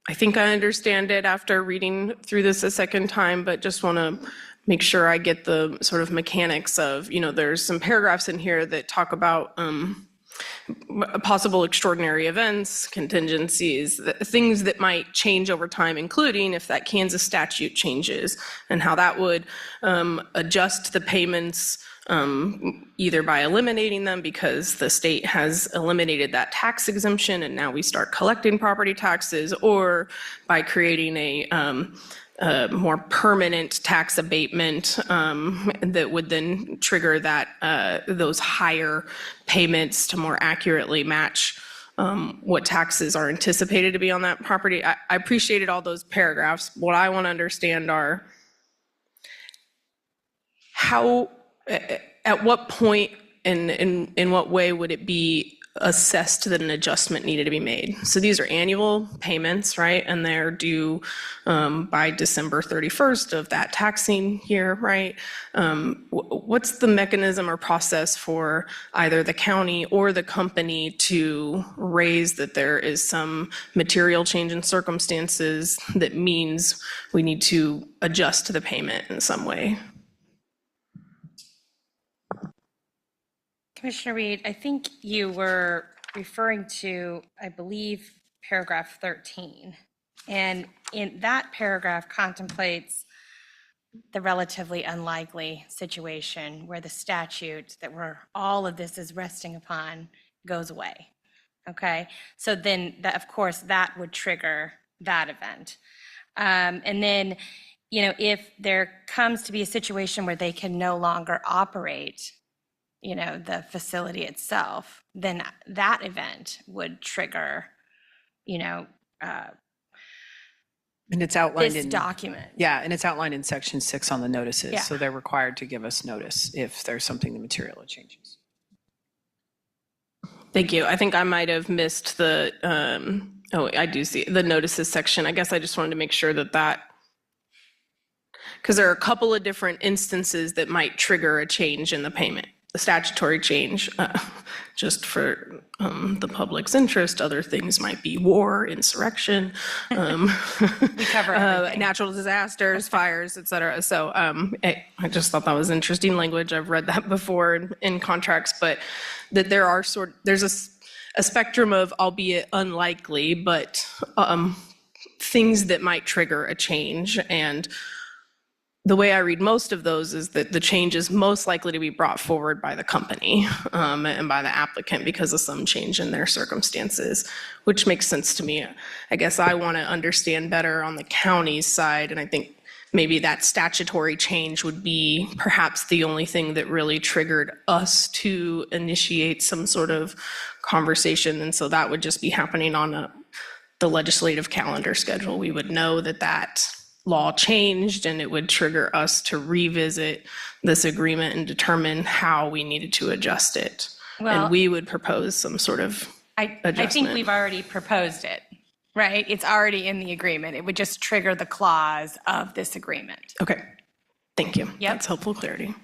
I think I understand it after reading through this a second time, but just want to make sure I get the sort of mechanics of, there's some paragraphs in here that talk about possible extraordinary events, contingencies, things that might change over time, including if that Kansas statute changes, and how that would adjust the payments either by eliminating them because the state has eliminated that tax exemption and now we start collecting property taxes, or by creating a more permanent tax abatement that would then trigger those higher payments to more accurately match what taxes are anticipated to be on that property. I appreciated all those paragraphs. What I want to understand are how, at what point and in what way would it be assessed that an adjustment needed to be made. So these are annual payments, right? And they're due by December 31st of that taxing year, right? What's the mechanism or process for either the county or the company to raise that there is some material change in circumstances that means we need to adjust the payment in some way? Commissioner Reed, I think you were referring to, I believe, paragraph 13. And in that paragraph contemplates the relatively unlikely situation where the statute that all of this is resting upon goes away. Okay, so then that, of course, that would trigger that event. And then, if there comes to be a situation where they can no longer operate the facility itself, then that event would trigger, And it's outlined this in. document. Yeah, and it's outlined in section 6 on the notices. Yeah. So they're required to give us notice if there's something that materially changes. Thank you. I think I might have missed the, I do see the notices section. I guess I just wanted to make sure that, because there are a couple of different instances that might trigger a change in the payment. The statutory change, just for the public's interest. Other things might be war, insurrection, We cover everything. natural disasters, fires, et cetera. So I just thought that was interesting language. I've read that before in contracts, but that there are there's a spectrum of, albeit unlikely, but things that might trigger a change. And the way I read most of those is that the change is most likely to be brought forward by the company and by the applicant because of some change in their circumstances, which makes sense to me. I guess I want to understand better on the county's side, and I think maybe that statutory change would be perhaps the only thing that really triggered us to initiate some sort of conversation, and so that would just be happening on the legislative calendar schedule. We would know that law changed, and it would trigger us to revisit this agreement and determine how we needed to adjust it. Well, and we would propose some sort of I think adjustment. we've already proposed it, right? It's already in the agreement. It would just trigger the clause of this agreement. Okay, thank you. Yep. That's helpful clarity.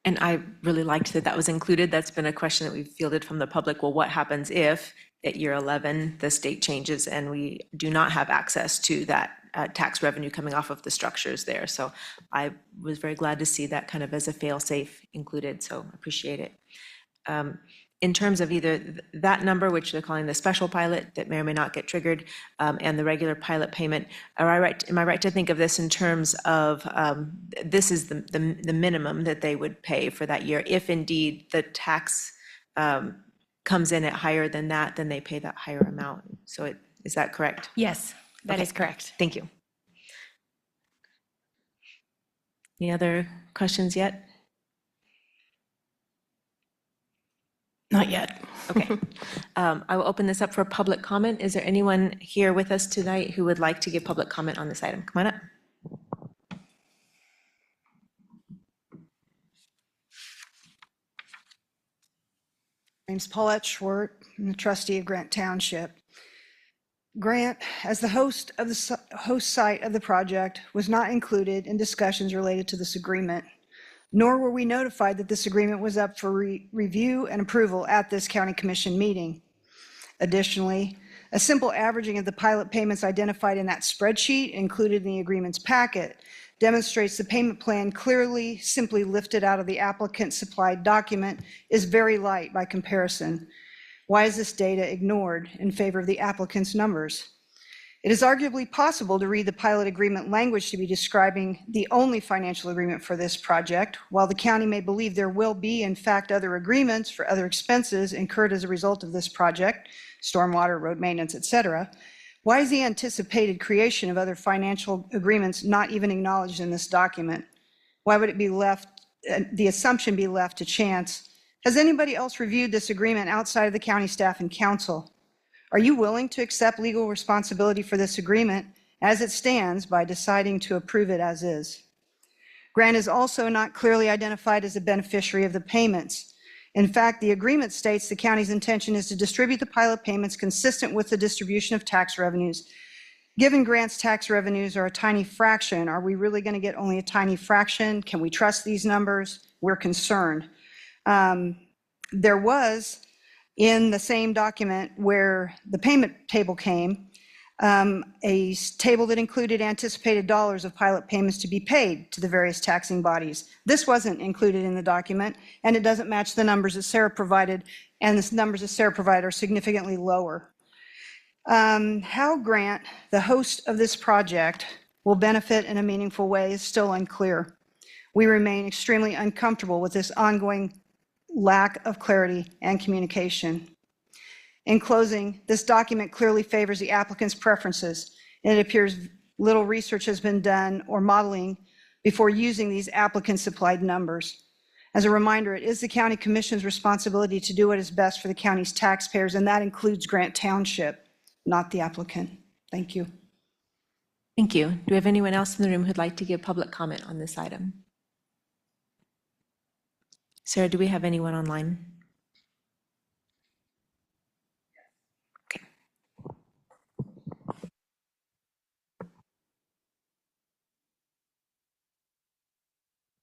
And I really liked that was included. That's been a question that we've fielded from the public. Well, what happens if at year 11, the state changes and we do not have access to that tax revenue coming off of the structures there? So I was very glad to see that kind of as a fail-safe included, so appreciate it. In terms of either that number, which they're calling the special pilot, that may or may not get triggered, and the regular pilot payment, am I right to think of this in terms of this is the minimum that they would pay for that year? If indeed the tax comes in at higher than that, then they pay that higher amount. So is that correct? Yes, that is correct. Thank you. Any other questions yet? Not yet. Okay. I will open this up for public comment. Is there anyone here with us tonight who would like to give public comment on this item? Come on up. My name's Paulette Schwart. I'm the trustee of Grant Township. Grant, as the host site of the project, was not included in discussions related to this agreement, nor were we notified that this agreement was up for review and approval at this county commission meeting. Additionally, a simple averaging of the pilot payments identified in that spreadsheet included in the agreement's packet demonstrates the payment plan clearly simply lifted out of the applicant supplied document is very light by comparison. Why is this data ignored in favor of the applicant's numbers? It is arguably possible to read the pilot agreement language to be describing the only financial agreement for this project, while the county may believe there will be, in fact, other agreements for other expenses incurred as a result of this project, stormwater, road maintenance, et cetera. Why is the anticipated creation of other financial agreements not even acknowledged in this document? Why would it be the assumption be left to chance? Has anybody else reviewed this agreement outside of the county staff and council? Are you willing to accept legal responsibility for this agreement as it stands by deciding to approve it as is? Grant is also not clearly identified as a beneficiary of the payments. In fact, the agreement states the county's intention is to distribute the pilot payments consistent with the distribution of tax revenues. Given grants tax revenues are a tiny fraction, are we really going to get only a tiny fraction? Can we trust these numbers? We're concerned. There was, in the same document where the payment table came, a table that included anticipated dollars of pilot payments to be paid to the various taxing bodies. This wasn't included in the document, and it doesn't match the numbers that Sarah provided, and the numbers that Sarah provided are significantly lower. How Grant, the host of this project, will benefit in a meaningful way is still unclear. We remain extremely uncomfortable with this ongoing lack of clarity and communication. In closing, this document clearly favors the applicant's preferences, and it appears little research has been done or modeling before using these applicant-supplied numbers. As a reminder, it is the County Commission's responsibility to do what is best for the county's taxpayers, and that includes Grant Township, not the applicant. Thank you. Thank you. Do we have anyone else in the room who'd like to give public comment on this item? Sarah, do we have anyone online? Okay.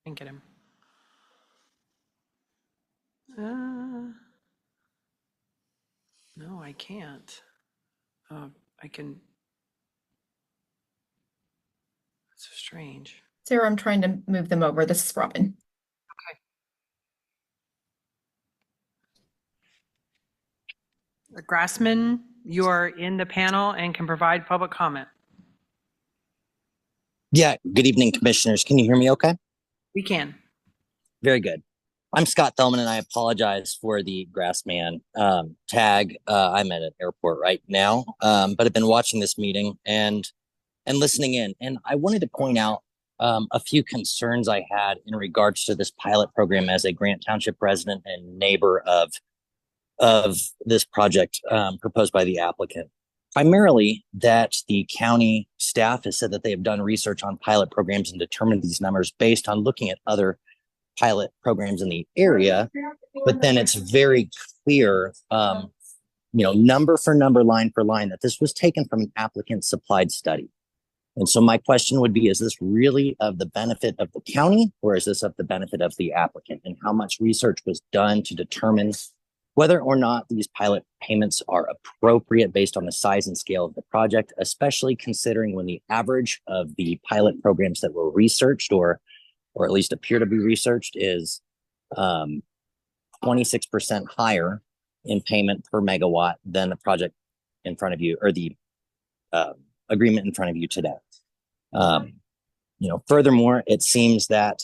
And get him. No, I can't. I can. That's so strange. Sarah, I'm trying to move them over. This is Robin. Grassman, you're in the panel and can provide public comment. Yeah, good evening, commissioners. Can you hear me okay? We can. Very good. I'm Scott Thelman, and I apologize for the Grassman tag. I'm at an airport right now, but I've been watching this meeting and listening in. And I wanted to point out a few concerns I had in regards to this pilot program as a Grant Township resident and neighbor of this project proposed by the applicant. Primarily that the county staff has said that they have done research on pilot programs and determined these numbers based on looking at other pilot programs in the area, but then it's very clear, number for number, line for line, that this was taken from an applicant supplied study. And so my question would be, is this really of the benefit of the county, or is this of the benefit of the applicant? And how much research was done to determine whether or not these pilot payments are appropriate based on the size and scale of the project, especially considering when the average of the pilot programs that were researched or at least appear to be researched is 26% higher in payment per megawatt than the project in front of you, or the agreement in front of you today. Furthermore, it seems that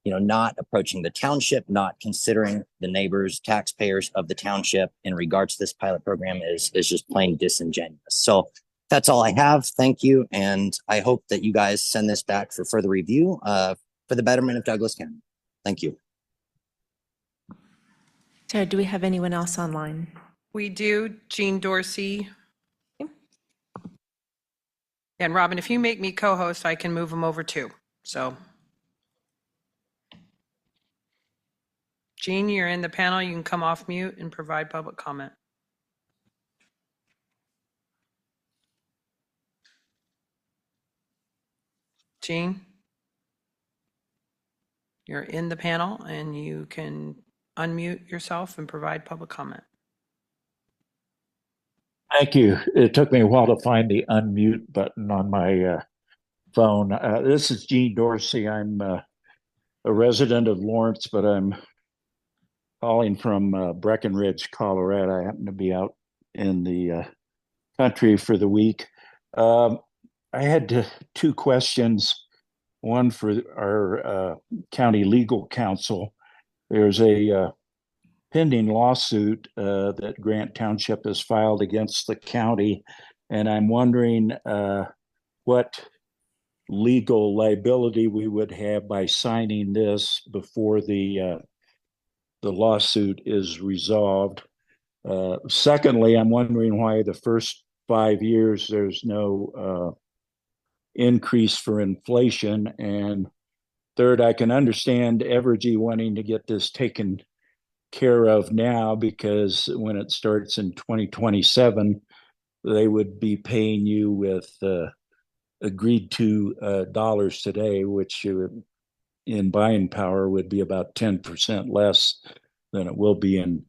not approaching the township, not considering the neighbors, taxpayers of the township in regards to this pilot program is just plain disingenuous. So that's all I have. Thank you. And I hope that you guys send this back for further review for the betterment of Douglas County. Thank you. Sarah, do we have anyone else online? We do. Jean Dorsey. And Robin, if you make me co-host, I can move them over too. So. Jean, you're in the panel. You can come off mute and provide public comment. Jean, you're in the panel and you can unmute yourself and provide public comment. Thank you. It took me a while to find the unmute button on my phone. This is Gene Dorsey. I'm a resident of Lawrence, but I'm calling from Breckenridge, Colorado. I happen to be out in the country for the week. I had two questions. One for our county legal counsel. There's a pending lawsuit that Grant Township has filed against the county, and I'm wondering what legal liability we would have by signing this before the lawsuit is resolved. Secondly, I'm wondering why the first 5 years there's no increase for inflation. And third, I can understand Evergy wanting to get this taken care of now, because when it starts in 2027, they would be paying you with agreed to dollars today, which in buying power would be about 10% less than it will be in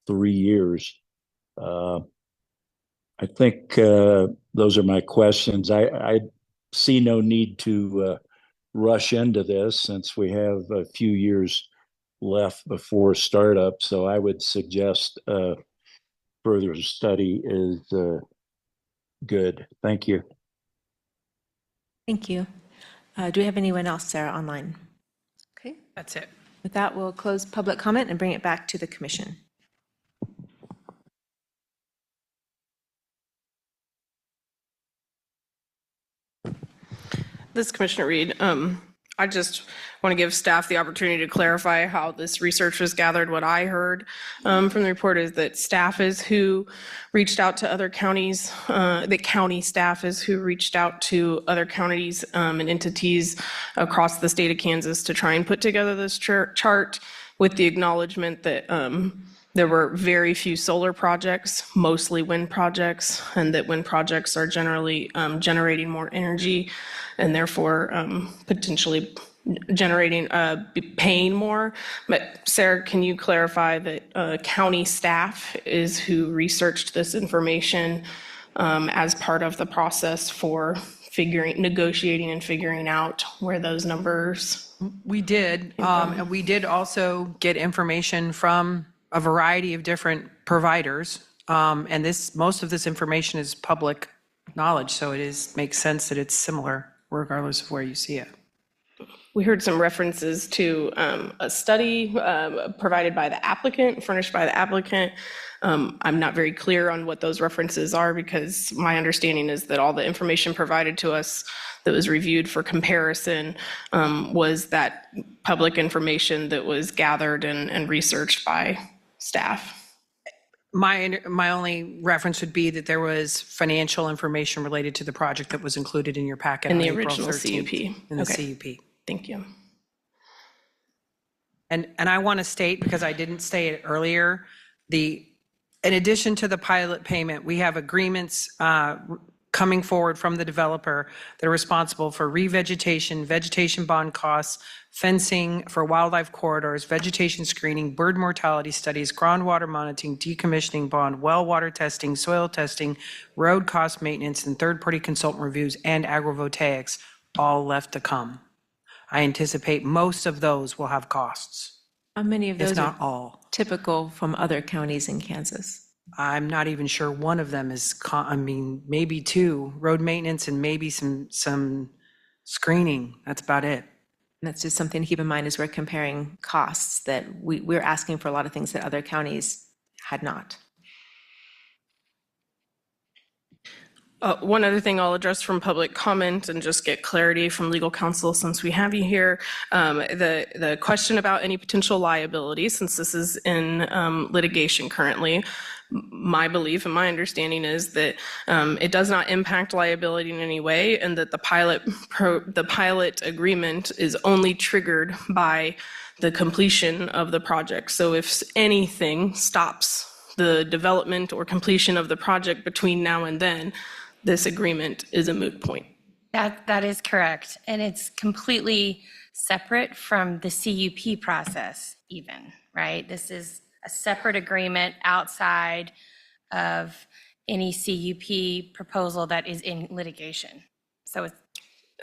3 years. I think those are my questions. I see no need to rush into this since we have a few years left before startup. So I would suggest further study is good. Thank you. Thank you. Do we have anyone else, Sarah, online? Okay. That's it. With that, we'll close public comment and bring it back to the commission. This is Commissioner Reed. I just want to give staff the opportunity to clarify how this research was gathered. What I heard from the report is that staff is who reached out to other counties, the county staff is who reached out to other counties and entities across the state of Kansas to try and put together this chart with the acknowledgement that there were very few solar projects, mostly wind projects, and that wind projects are generally generating more energy and therefore potentially generating, paying more. But Sarah, can you clarify that county staff is who researched this information as part of the process for negotiating and figuring out where those numbers? We did, and we did also get information from a variety of different providers. And most of this information is public knowledge, so makes sense that it's similar regardless of where you see it. We heard some references to a study provided by the applicant, furnished by the applicant. I'm not very clear on what those references are because my understanding is that all the information provided to us that was reviewed for comparison was that public information that was gathered and researched by staff. My only reference would be that there was financial information related to the project that was included in your packet In on the April original 13th, CUP. in the Okay. CUP. Thank you. And I want to state, because I didn't say it earlier, in addition to the pilot payment, we have agreements coming forward from the developer that are responsible for revegetation, vegetation bond costs, fencing for wildlife corridors, vegetation screening, bird mortality studies, groundwater monitoring, decommissioning bond, well water testing, soil testing, road cost maintenance, and third-party consultant reviews, and agrivoltaics, all left to come. I anticipate most of those will have costs. How many of If those not are all. typical from other counties in Kansas? I'm not even sure one of them is, maybe two, road maintenance and maybe some screening. That's about it. And that's just something to keep in mind as we're comparing costs, that we're asking for a lot of things that other counties had not. One other thing I'll address from public comment and just get clarity from legal counsel since we have you here. The question about any potential liability, since this is in litigation currently, my belief and my understanding is that it does not impact liability in any way, and that the pilot agreement is only triggered by the completion of the project. So if anything stops the development or completion of the project between now and then, this agreement is a moot point. That is correct. And it's completely separate from the CUP process even, right? This is a separate agreement outside of any CUP proposal that is in litigation. So it's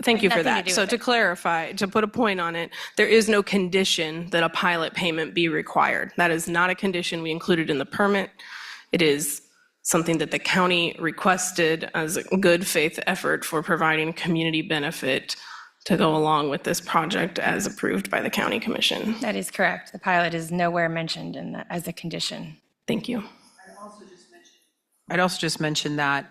Thank you for nothing to that. do So with to it. clarify, to put a point on it, there is no condition that a pilot payment be required. That is not a condition we included in the permit. It is something that the county requested as a good faith effort for providing community benefit to go along with this project as approved by the county commission. That is correct. The pilot is nowhere mentioned in that as a condition. Thank you. I'd also just mention that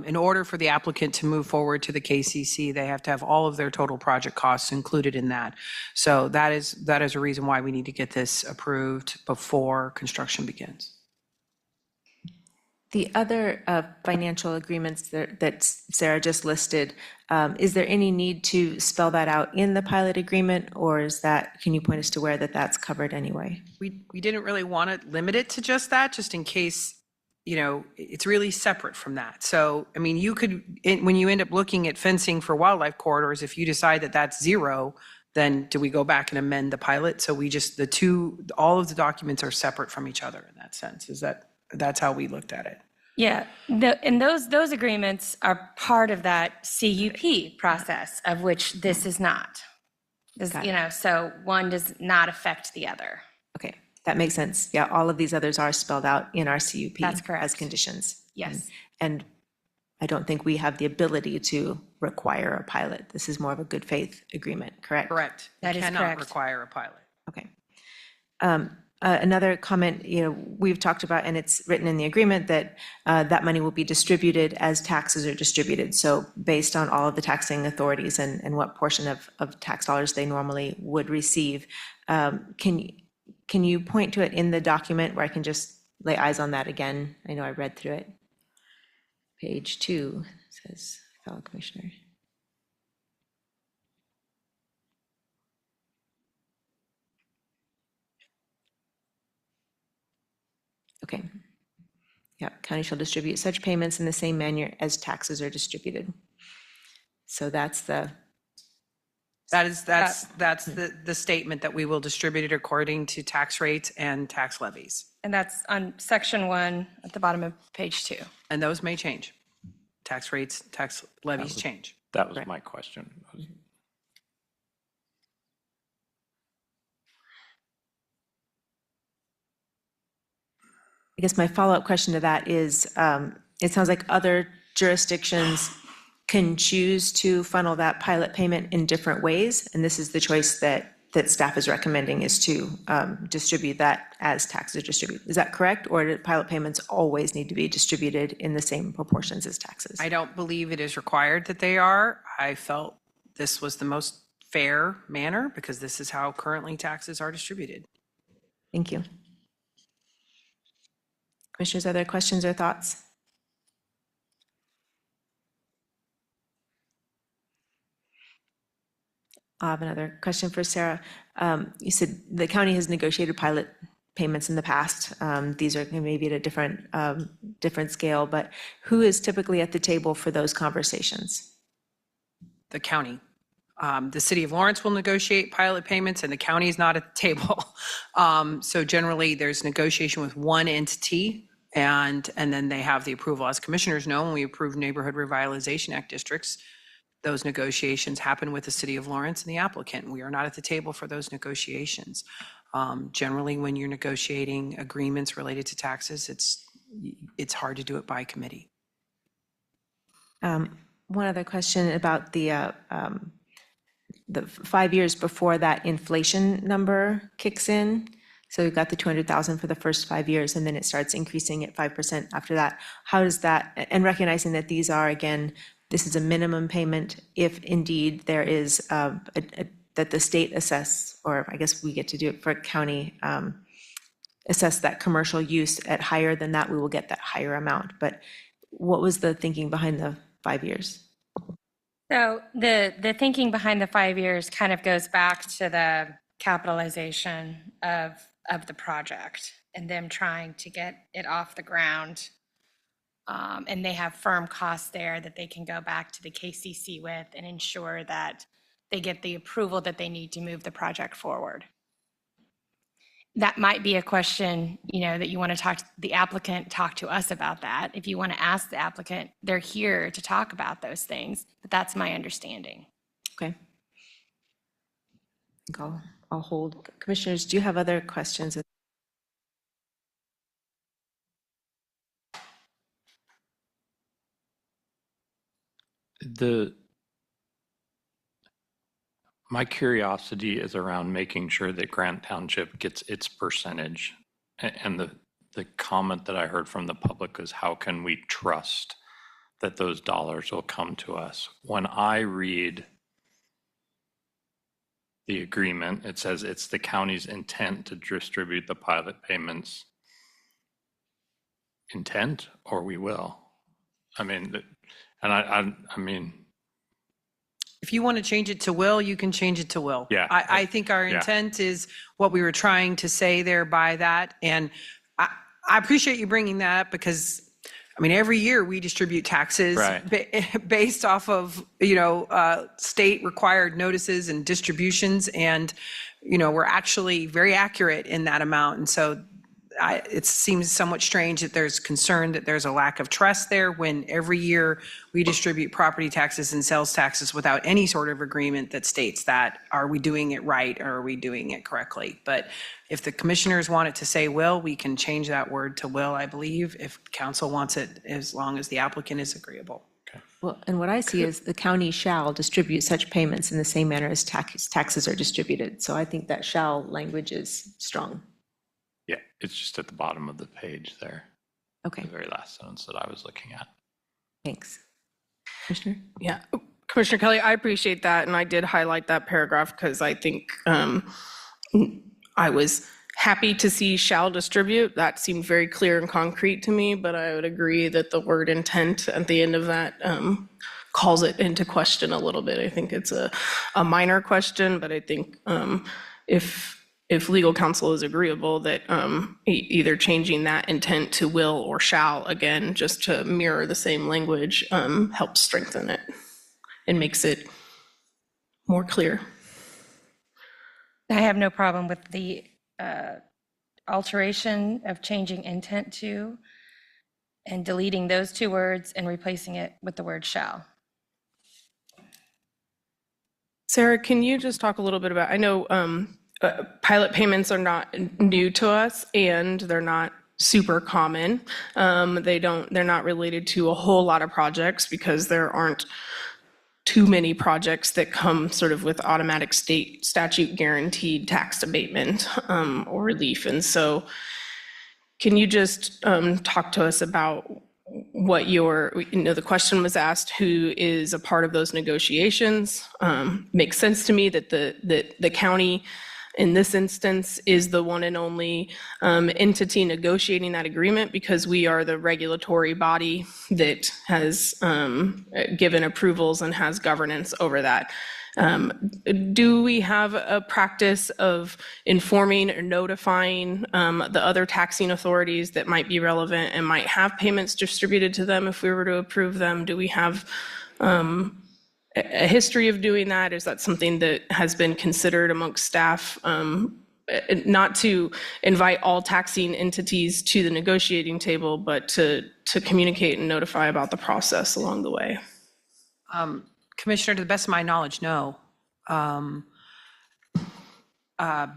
in order for the applicant to move forward to the KCC, they have to have all of their total project costs included in that. So that is a reason why we need to get this approved before construction begins. The other financial agreements that Sarah just listed, is there any need to spell that out in the pilot agreement, or can you point us to where that's covered anyway? We didn't really want to limit it to just that, just in case, it's really separate from that. So, I mean, when you end up looking at fencing for wildlife corridors, if you decide that that's zero, then do we go back and amend the pilot? So all of the documents are separate from each other in that sense. That's how we looked at it. Yeah, and those agreements are part of that CUP process, of which this is not. So one does not affect the other. Okay, that makes sense. Yeah, all of these others are spelled out in our CUP. That's correct. As conditions. Yes. And I don't think we have the ability to require a pilot. This is more of a good faith agreement, correct? Correct. That is Cannot correct. require a pilot. Okay. Another comment, we've talked about, and it's written in the agreement, that that money will be distributed as taxes are distributed. So based on all of the taxing authorities and what portion of tax dollars they normally would receive. Can you point to it in the document where I can just lay eyes on that again? I know I read through it. Page 2 says, fellow commissioner. Okay. Yeah, county shall distribute such payments in the same manner as taxes are distributed. So that's the statement that we will distribute it according to tax rates and tax levies. And that's on section 1 at the bottom of page 2. And those may change. Tax rates, tax levies change. That was my question. I guess my follow-up question to that is, it sounds like other jurisdictions can choose to funnel that pilot payment in different ways, and this is the choice that staff is recommending, is to distribute that as taxes are distributed. Is that correct, or do pilot payments always need to be distributed in the same proportions as taxes? I don't believe it is required that they are. I felt this was the most fair manner because this is how currently taxes are distributed. Thank you. Commissioners, are there questions or thoughts? I have another question for Sarah. You said the county has negotiated pilot payments in the past. These are maybe at a different scale, but who is typically at the table for those conversations? The county. The city of Lawrence will negotiate pilot payments and the county is not at the table. So generally there's negotiation with one entity and then they have the approval. As commissioners know, when we approve Neighborhood Revitalization Act districts, those negotiations happen with the city of Lawrence and the applicant. We are not at the table for those negotiations. Generally, when you're negotiating agreements related to taxes, it's hard to do it by committee. One other question about the 5 years before that inflation number kicks in. So we've got the 200,000 for the first 5 years, and then it starts increasing at 5% after that. How does that, and recognizing that these are, again, this is a minimum payment, if indeed there is that the state assess, or I guess we get to do it for county, assess that commercial use at higher than that, we will get that higher amount. But what was the thinking behind the 5 years? So the thinking behind the 5 years kind of goes back to the capitalization of the project and them trying to get it off the ground. And they have firm costs there that they can go back to the KCC with and ensure that they get the approval that they need to move the project forward. That might be a question, that you want to talk to the applicant, talk to us about that. If you want to ask the applicant, they're here to talk about those things, but that's my understanding. Okay. I think I'll hold. Commissioners, do you have other questions? My curiosity is around making sure that Grant Township gets its percentage. And the comment that I heard from the public is, how can we trust that those dollars will come to us? When I read the agreement, it says it's the county's intent to distribute the pilot payments intent or we will. I mean, and I mean, If you want to change it to will, you can change it to will. Yeah. I think our Yeah. intent is what we were trying to say there by that. And I appreciate you bringing that up because, I mean, every year we distribute taxes Right. based off of, state required notices and distributions. And, we're actually very accurate in that amount. And so it seems somewhat strange that there's concern that there's a lack of trust there when every year we distribute property taxes and sales taxes without any sort of agreement that states that, are we doing it right or are we doing it correctly? But if the commissioners want it to say will, we can change that word to will, I believe, if council wants it, as long as the applicant is agreeable. Well, and what I see is the county shall distribute such payments in the same manner as taxes are distributed. So I think that shall language is strong. yeah, it's just at the bottom of the page there. Okay, The very last sentence that I was looking at. thanks. Commissioner? Yeah, Commissioner Kelly, I appreciate that, and I did highlight that paragraph because I think I was happy to see shall distribute. That seemed very clear and concrete to me, but I would agree that the word intent at the end of that calls it into question a little bit. I think it's a minor question, but I think if legal counsel is agreeable that either changing that intent to will or shall, again, just to mirror the same language, helps strengthen it and makes it more clear. I have no problem with the alteration of changing intent to and deleting those two words and replacing it with the word shall. Sarah, can you just talk a little bit about, I know pilot payments are not new to us and they're not super common. They're not related to a whole lot of projects because there aren't too many projects that come sort of with automatic state statute guaranteed tax abatement or relief. And so can you just talk to us about what the question was asked, who is a part of those negotiations? Makes sense to me that the county in this instance is the one and only entity negotiating that agreement because we are the regulatory body that has given approvals and has governance over that. Do we have a practice of informing or notifying the other taxing authorities that might be relevant and might have payments distributed to them if we were to approve them? Do we have a history of doing that? Is that something that has been considered amongst staff? Not to invite all taxing entities to the negotiating table, but to communicate and notify about the process along the way. Commissioner, to the best of my knowledge, no. What I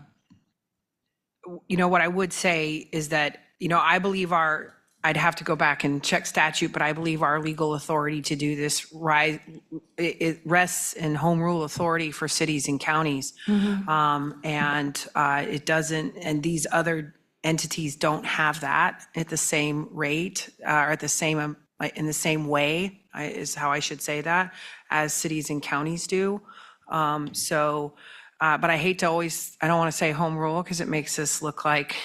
would say is that, I believe I'd have to go back and check statute, but I believe our legal authority to do this it rests in home rule authority for cities and counties. It doesn't, and these other entities don't have that at the same rate or at the same, in the same way, is how I should say that, as cities and counties do. But I hate to I don't want to say home rule because it makes us look like,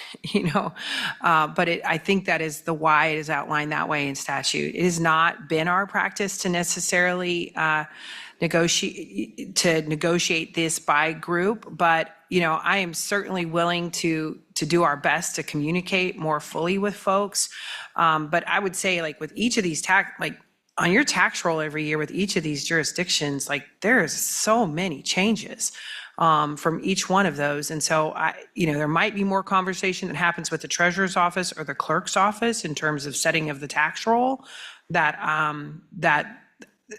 but I think that is why it is outlined that way in statute. It has not been our practice to necessarily negotiate this by group, but, I am certainly willing to do our best to communicate more fully with folks. But I would say with each of these on your tax roll every year with each of these jurisdictions, there's so many changes from each one of those. And so there might be more conversation that happens with the treasurer's office or the clerk's office in terms of setting of the tax roll, that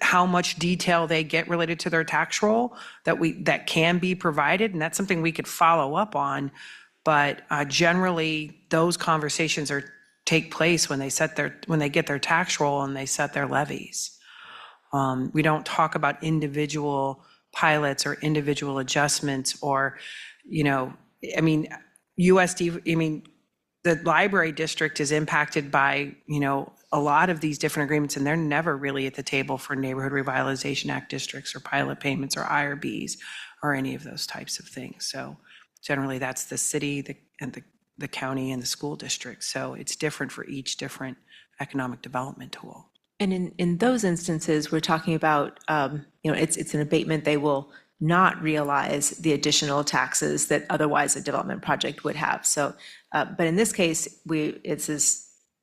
how much detail they get related to their tax roll that can be provided. And that's something we could follow up on. But generally those conversations take place when they get their tax roll and they set their levies. We don't talk about individual pilots or individual adjustments or, USD, the library district is impacted by, a lot of these different agreements, and they're never really at the table for Neighborhood Revitalization Act districts or pilot payments or IRBs or any of those types of things. So generally that's the city and the county and the school district. So it's different for each different economic development tool. And in those instances, we're talking about, it's an abatement. They will not realize the additional taxes that otherwise a development project would have. So, but in this case, it's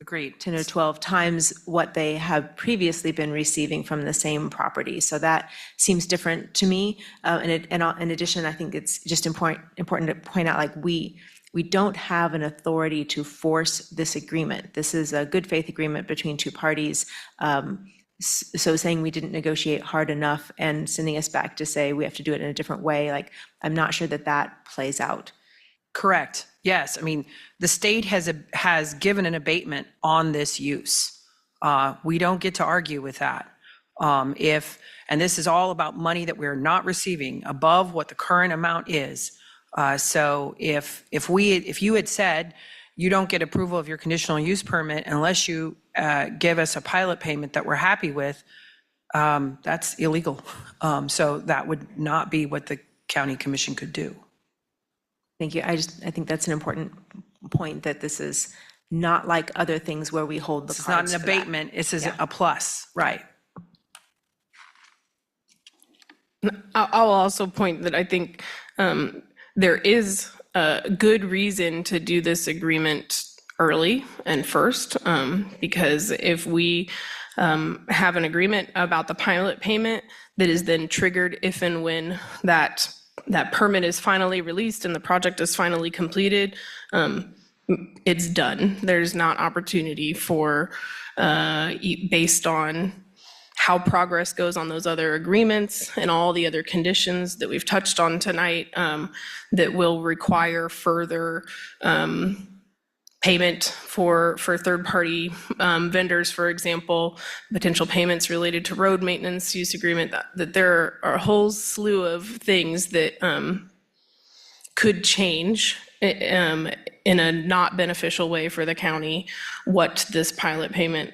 Agreed. 10 or 12 times what they have previously been receiving from the same property. So that seems different to me. And in addition, I think it's just important to point out, like, we don't have an authority to force this agreement. This is a good faith agreement between two parties. So saying we didn't negotiate hard enough and sending us back to say we have to do it in a different way, like, I'm not sure that plays out. Correct. Yes. I mean, the state has given an abatement on this use. We don't get to argue with that. And this is all about money that we're not receiving above what the current amount is. So if you had said you don't get approval of your conditional use permit unless you give us a pilot payment that we're happy with, that's illegal. So that would not be what the county commission could do. Thank you. I think that's an important point, that this is not like other things where we hold the It's not cards an for that. abatement. This is a plus, right? I'll also point that I think there is a good reason to do this agreement early and first, because if we have an agreement about the pilot payment that is then triggered if and when that permit is finally released and the project is finally completed, it's done. There's not opportunity for, based on how progress goes on those other agreements and all the other conditions that we've touched on tonight, that will require further payment for third-party vendors, for example, potential payments related to road maintenance use agreement, that there are a whole slew of things that could change in a not beneficial way for the county what this pilot payment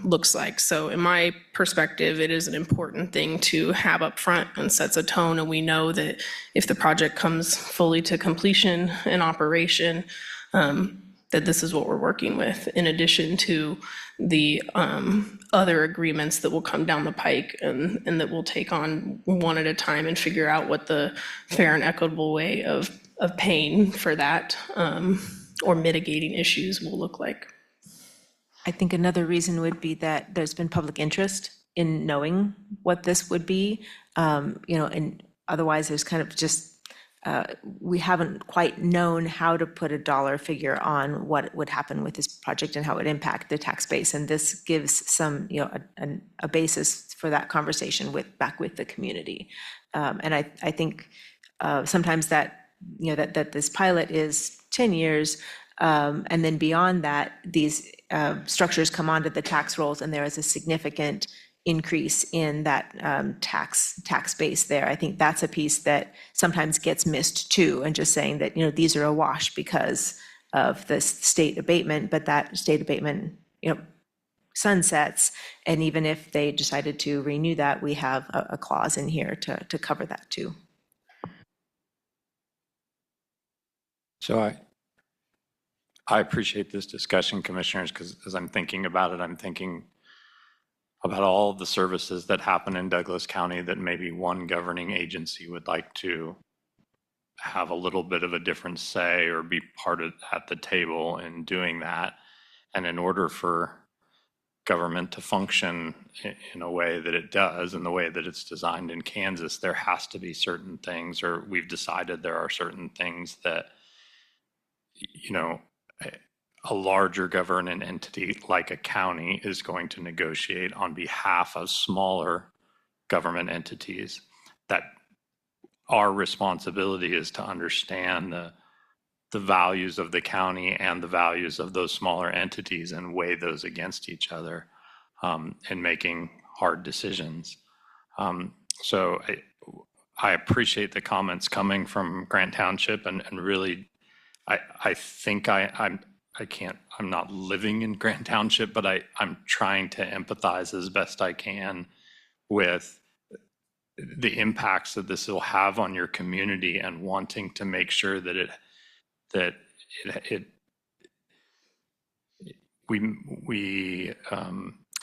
looks like. So in my perspective, it is an important thing to have up front and sets a tone, and we know that if the project comes fully to completion and operation, that this is what we're working with, in addition to the other agreements that will come down the pike and that we'll take on one at a time and figure out what the fair and equitable way of paying for that or mitigating issues will look like. I think another reason would be that there's been public interest in knowing what this would be, and otherwise there's kind of just, we haven't quite known how to put a dollar figure on what would happen with this project and how it would impact the tax base. And this gives some, a basis for that conversation back with the community. And I think sometimes that this pilot is 10 years, and then beyond that, these structures come onto the tax rolls, and there is a significant increase in that tax base there. I think that's a piece that sometimes gets missed too, and just saying that, these are awash because of this state abatement, but that state abatement, sunsets, and even if they decided to renew that, we have a clause in here to cover that too. So I appreciate this discussion, commissioners, because as I'm thinking about it, I'm thinking about all of the services that happen in Douglas County that maybe one governing agency would like to have a little bit of a different say or be part of at the table in doing that. And in order for government to function in a way that it does, in the way that it's designed in Kansas, there has to be certain things, or we've decided there are certain things that, a larger governing entity like a county is going to negotiate on behalf of smaller government entities. That our responsibility is to understand the values of the county and the values of those smaller entities and weigh those against each other in making hard decisions. So I appreciate the comments coming from Grant Township, and really, I think I'm not living in Grant Township, but I'm trying to empathize as best I can with the impacts that this will have on your community, and wanting to make sure that it we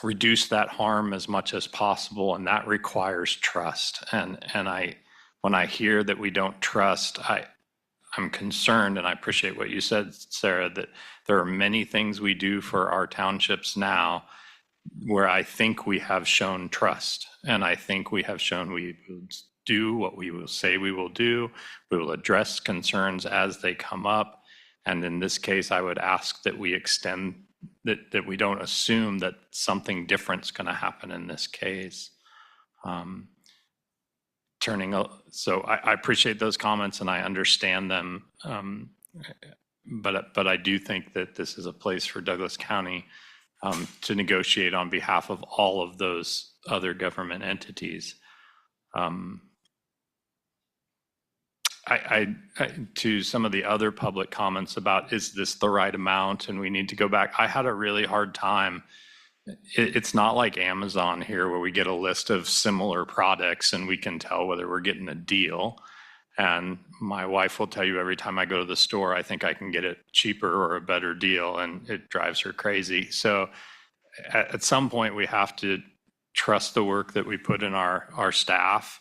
reduce that harm as much as possible, and that requires trust. And when I hear that we don't trust, I'm concerned, and I appreciate what you said, Sarah, that there are many things we do for our townships now where I think we have shown trust, and I think we have shown we will do what we will say we will do. We will address concerns as they come up. And in this case, I would ask that we extend, that we don't assume that something different is going to happen in this case. So I appreciate those comments and I understand them. But I do think that this is a place for Douglas County to negotiate on behalf of all of those other government entities. To some of the other public comments about, is this the right amount and we need to go back? I had a really hard time. It's not like Amazon here where we get a list of similar products and we can tell whether we're getting a deal. And my wife will tell you every time I go to the store, I think I can get it cheaper or a better deal, and it drives her crazy. So at some point we have to trust the work that we put in our staff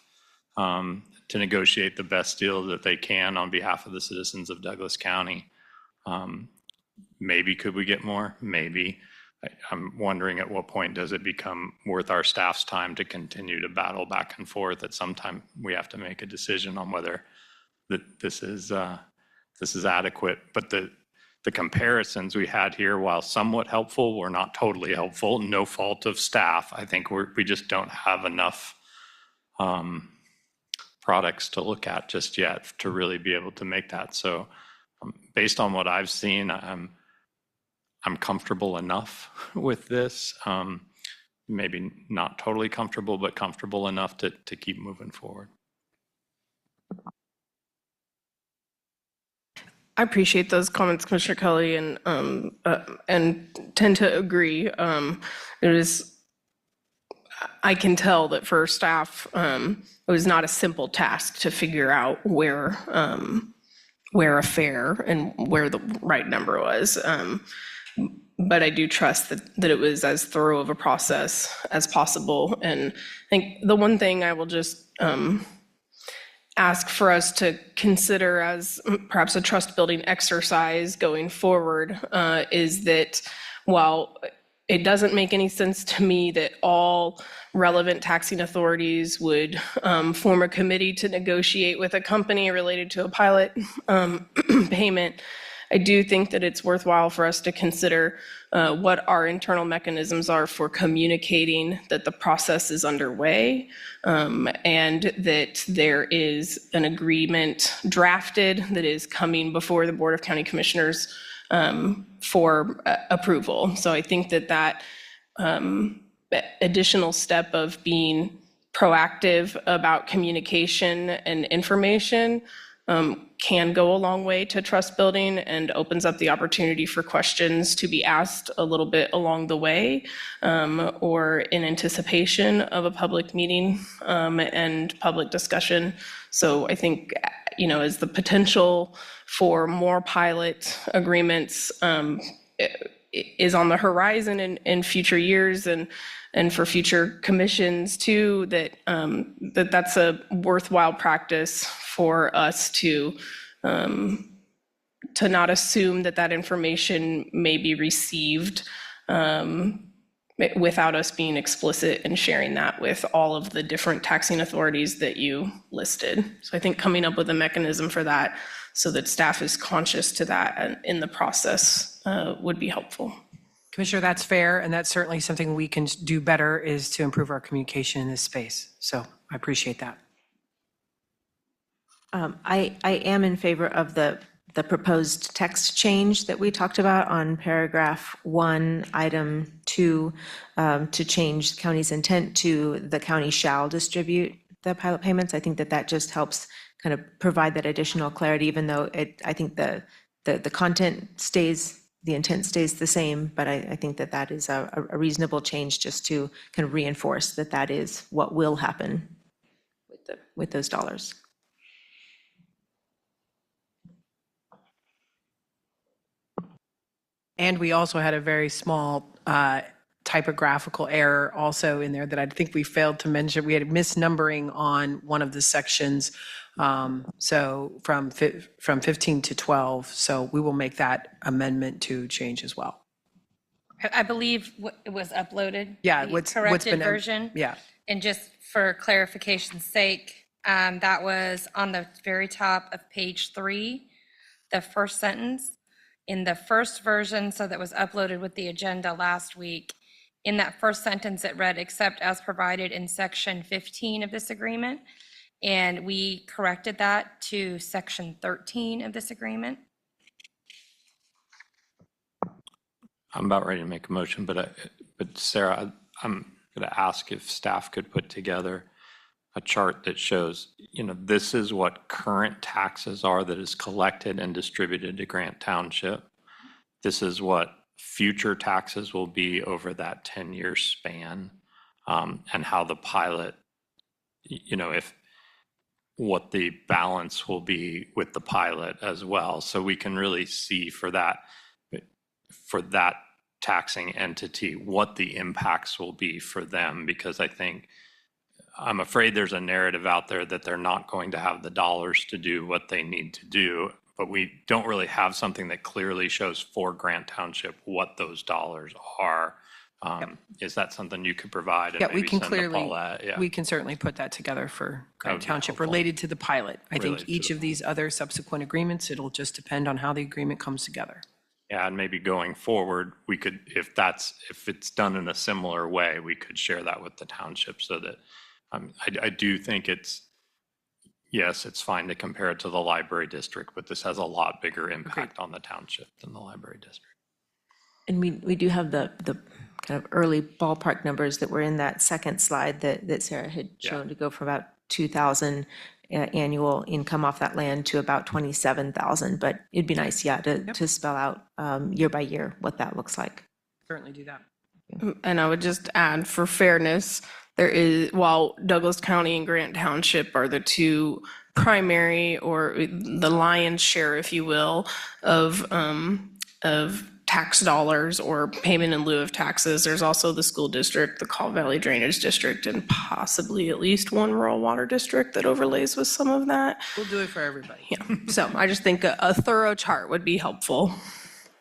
to negotiate the best deal that they can on behalf of the citizens of Douglas County. Maybe could we get more? Maybe. I'm wondering at what point does it become worth our staff's time to continue to battle back and forth? At some time we have to make a decision on whether this is adequate. But the comparisons we had here, while somewhat helpful, were not totally helpful. No fault of staff. I think we just don't have enough products to look at just yet to really be able to make that. So based on what I've seen, I'm comfortable enough with this. Maybe not totally comfortable, but comfortable enough to keep moving forward. I appreciate those comments, Commissioner Kelly, and tend to agree. I can tell that for staff, it was not a simple task to figure out where a fair and where the right number was. But I do trust that it was as thorough of a process as possible. And I think the one thing I will just ask for us to consider as perhaps a trust building exercise going forward is that while it doesn't make any sense to me that all relevant taxing authorities would form a committee to negotiate with a company related to a pilot payment, I do think that it's worthwhile for us to consider what our internal mechanisms are for communicating that the process is underway and that there is an agreement drafted that is coming before the Board of County Commissioners for approval. So I think that additional step of being proactive about communication and information can go a long way to trust building and opens up the opportunity for questions to be asked a little bit along the way or in anticipation of a public meeting and public discussion. So I think, as the potential for more pilot agreements is on the horizon in future years and for future commissions too, that's a worthwhile practice for us to not assume that information may be received without us being explicit and sharing that with all of the different taxing authorities that you listed. So I think coming up with a mechanism for that so that staff is conscious to that in the process would be helpful. Commissioner, that's fair, and that's certainly something we can do better is to improve our communication in this space. So I appreciate that. I am in favor of the proposed text change that we talked about on paragraph 1, item 2, to change the county's intent to the county shall distribute the pilot payments. I think that just helps kind of provide that additional clarity, even though I think the content stays, the intent stays the same, but I think that is a reasonable change just to kind of reinforce that is what will happen with those dollars. And we also had a very small typographical error also in there that I think we failed to mention. We had misnumbering on one of the sections, so from 15 to 12. So we will make that amendment to change as well. I believe it was uploaded. Yeah, the what's corrected been version. Yeah. And just for clarification's sake, that was on the very top of page 3, the first sentence. In the first version, so that was uploaded with the agenda last week, in that first sentence, it read, except as provided in section 15 of this agreement. And we corrected that to section 13 of this agreement. I'm about ready to make a motion, but Sarah, I'm going to ask if staff could put together a chart that shows, this is what current taxes are that is collected and distributed to Grant Township. This is what future taxes will be over that 10-year span, and how the pilot, if what the balance will be with the pilot as well. So we can really see for that taxing entity, what the impacts will be for them, because I'm afraid there's a narrative out there that they're not going to have the dollars to do what they need to do, but we don't really have something that clearly shows for Grant Township what those dollars are. Is that something you could provide? And Yeah, we maybe can send to clearly, Paulette? Yeah. we can certainly put that together for Grant would be Township helpful. related to the pilot. I think Related to each the of these other subsequent agreements, it'll just depend on how the agreement comes together. Yeah, and maybe going forward, we could, if it's done in a similar way, we could share that with the township so that, I do think yes, it's fine to compare it to the library district, but this has a lot bigger impact on the township than the library district. And we do have the kind of early ballpark numbers that were in that second slide that Sarah had shown to go from about 2,000 annual income off that land to about 27,000. But it'd be nice, to spell out year by year what that looks like. Certainly do that. And I would just add, for fairness, while Douglas County and Grant Township are the two primary, or the lion's share, if you will, of tax dollars or payment in lieu of taxes, there's also the school district, the Call Valley Drainage District, and possibly at least one rural water district that overlays with some of that. We'll do it for everybody. Yeah. So I just think a thorough chart would be helpful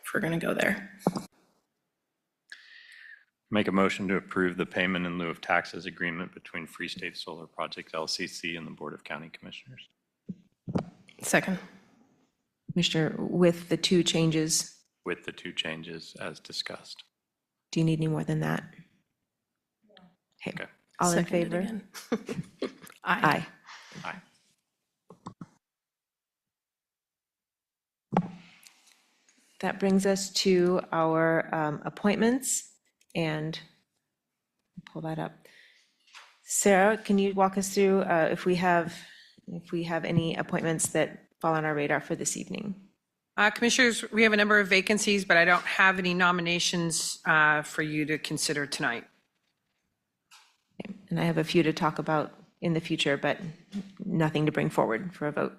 if we're going to go there. Make a motion to approve the payment in lieu of taxes agreement between Free State Solar Project LCC and the Board of County Commissioners. Second. Commissioner, with the two changes, With the two changes as discussed. do you need any more than that? Okay. All in Second it favor? again. Aye. Aye. That brings us to our appointments, and pull that up. Sarah, can you walk us through if we have any appointments that fall on our radar for this evening? Commissioners, we have a number of vacancies, but I don't have any nominations for you to consider tonight. And I have a few to talk about in the future, but nothing to bring forward for a vote.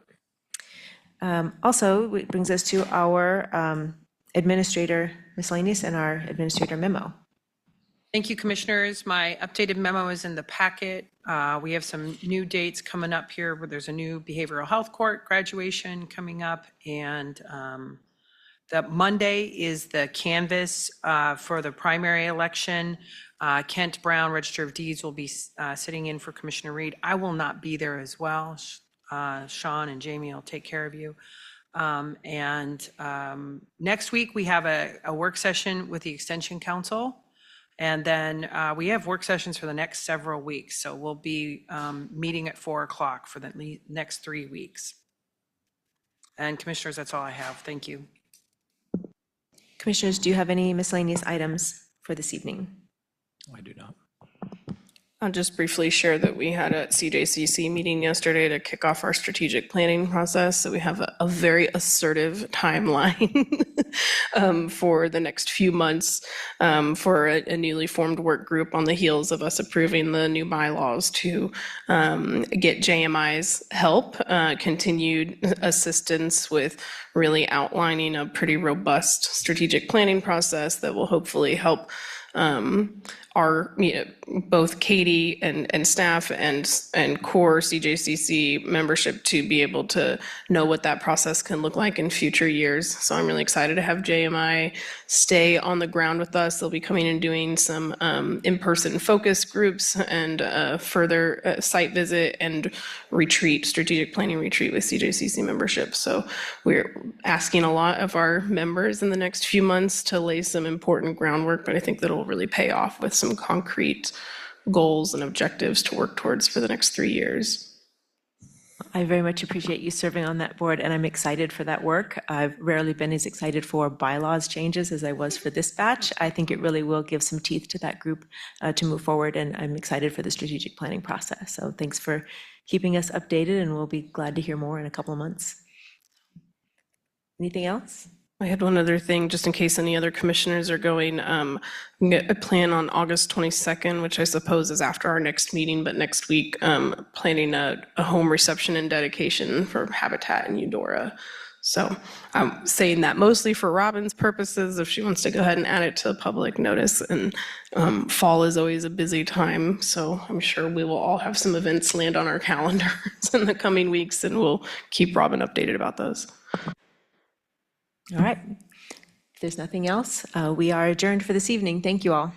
Also, it brings us to our administrator miscellaneous and our administrator memo. Thank you, Commissioners. My updated memo is in the packet. We have some new dates coming up here where there's a new behavioral health court graduation coming up, and the Monday is the canvass for the primary election. Kent Brown, Register of Deeds, will be sitting in for Commissioner Reed. I will not be there as well. Sean and Jamie will take care of you. Next week, we have a work session with the Extension Council. And then we have work sessions for the next several weeks. So we'll be meeting at 4 o'clock for the next 3 weeks. And Commissioners, that's all I have. Thank you. Commissioners, do you have any miscellaneous items for this evening? I do not. I'll just briefly share that we had a CJCC meeting yesterday to kick off our strategic planning process. So we have a very assertive timeline for the next few months for a newly formed work group on the heels of us approving the new bylaws to get JMI's help, continued assistance with really outlining a pretty robust strategic planning process that will hopefully help our, both Katie and staff and core CJCC membership to be able to know what that process can look like in future years. So I'm really excited to have JMI stay on the ground with us. They'll be coming and doing some in-person focus groups and further site visit and retreat, strategic planning retreat with CJCC membership. So we're asking a lot of our members in the next few months to lay some important groundwork, but I think that'll really pay off with some concrete goals and objectives to work towards for the next 3 years. I very much appreciate you serving on that board, and I'm excited for that work. I've rarely been as excited for bylaws changes as I was for this batch. I think it really will give some teeth to that group to move forward, and I'm excited for the strategic planning process. So thanks for keeping us updated, and we'll be glad to hear more in a couple of months. Anything else? I had one other thing, just in case any other commissioners are going. I plan on August 22nd, which I suppose is after our next meeting, but next week, planning a home reception and dedication for Habitat in Eudora. So I'm saying that mostly for Robin's purposes, if she wants to go ahead and add it to the public notice. And fall is always a busy time, so I'm sure we will all have some events land on our calendars in the coming weeks, and we'll keep Robin updated about those. All right. If there's nothing else, we are adjourned for this evening. Thank you all.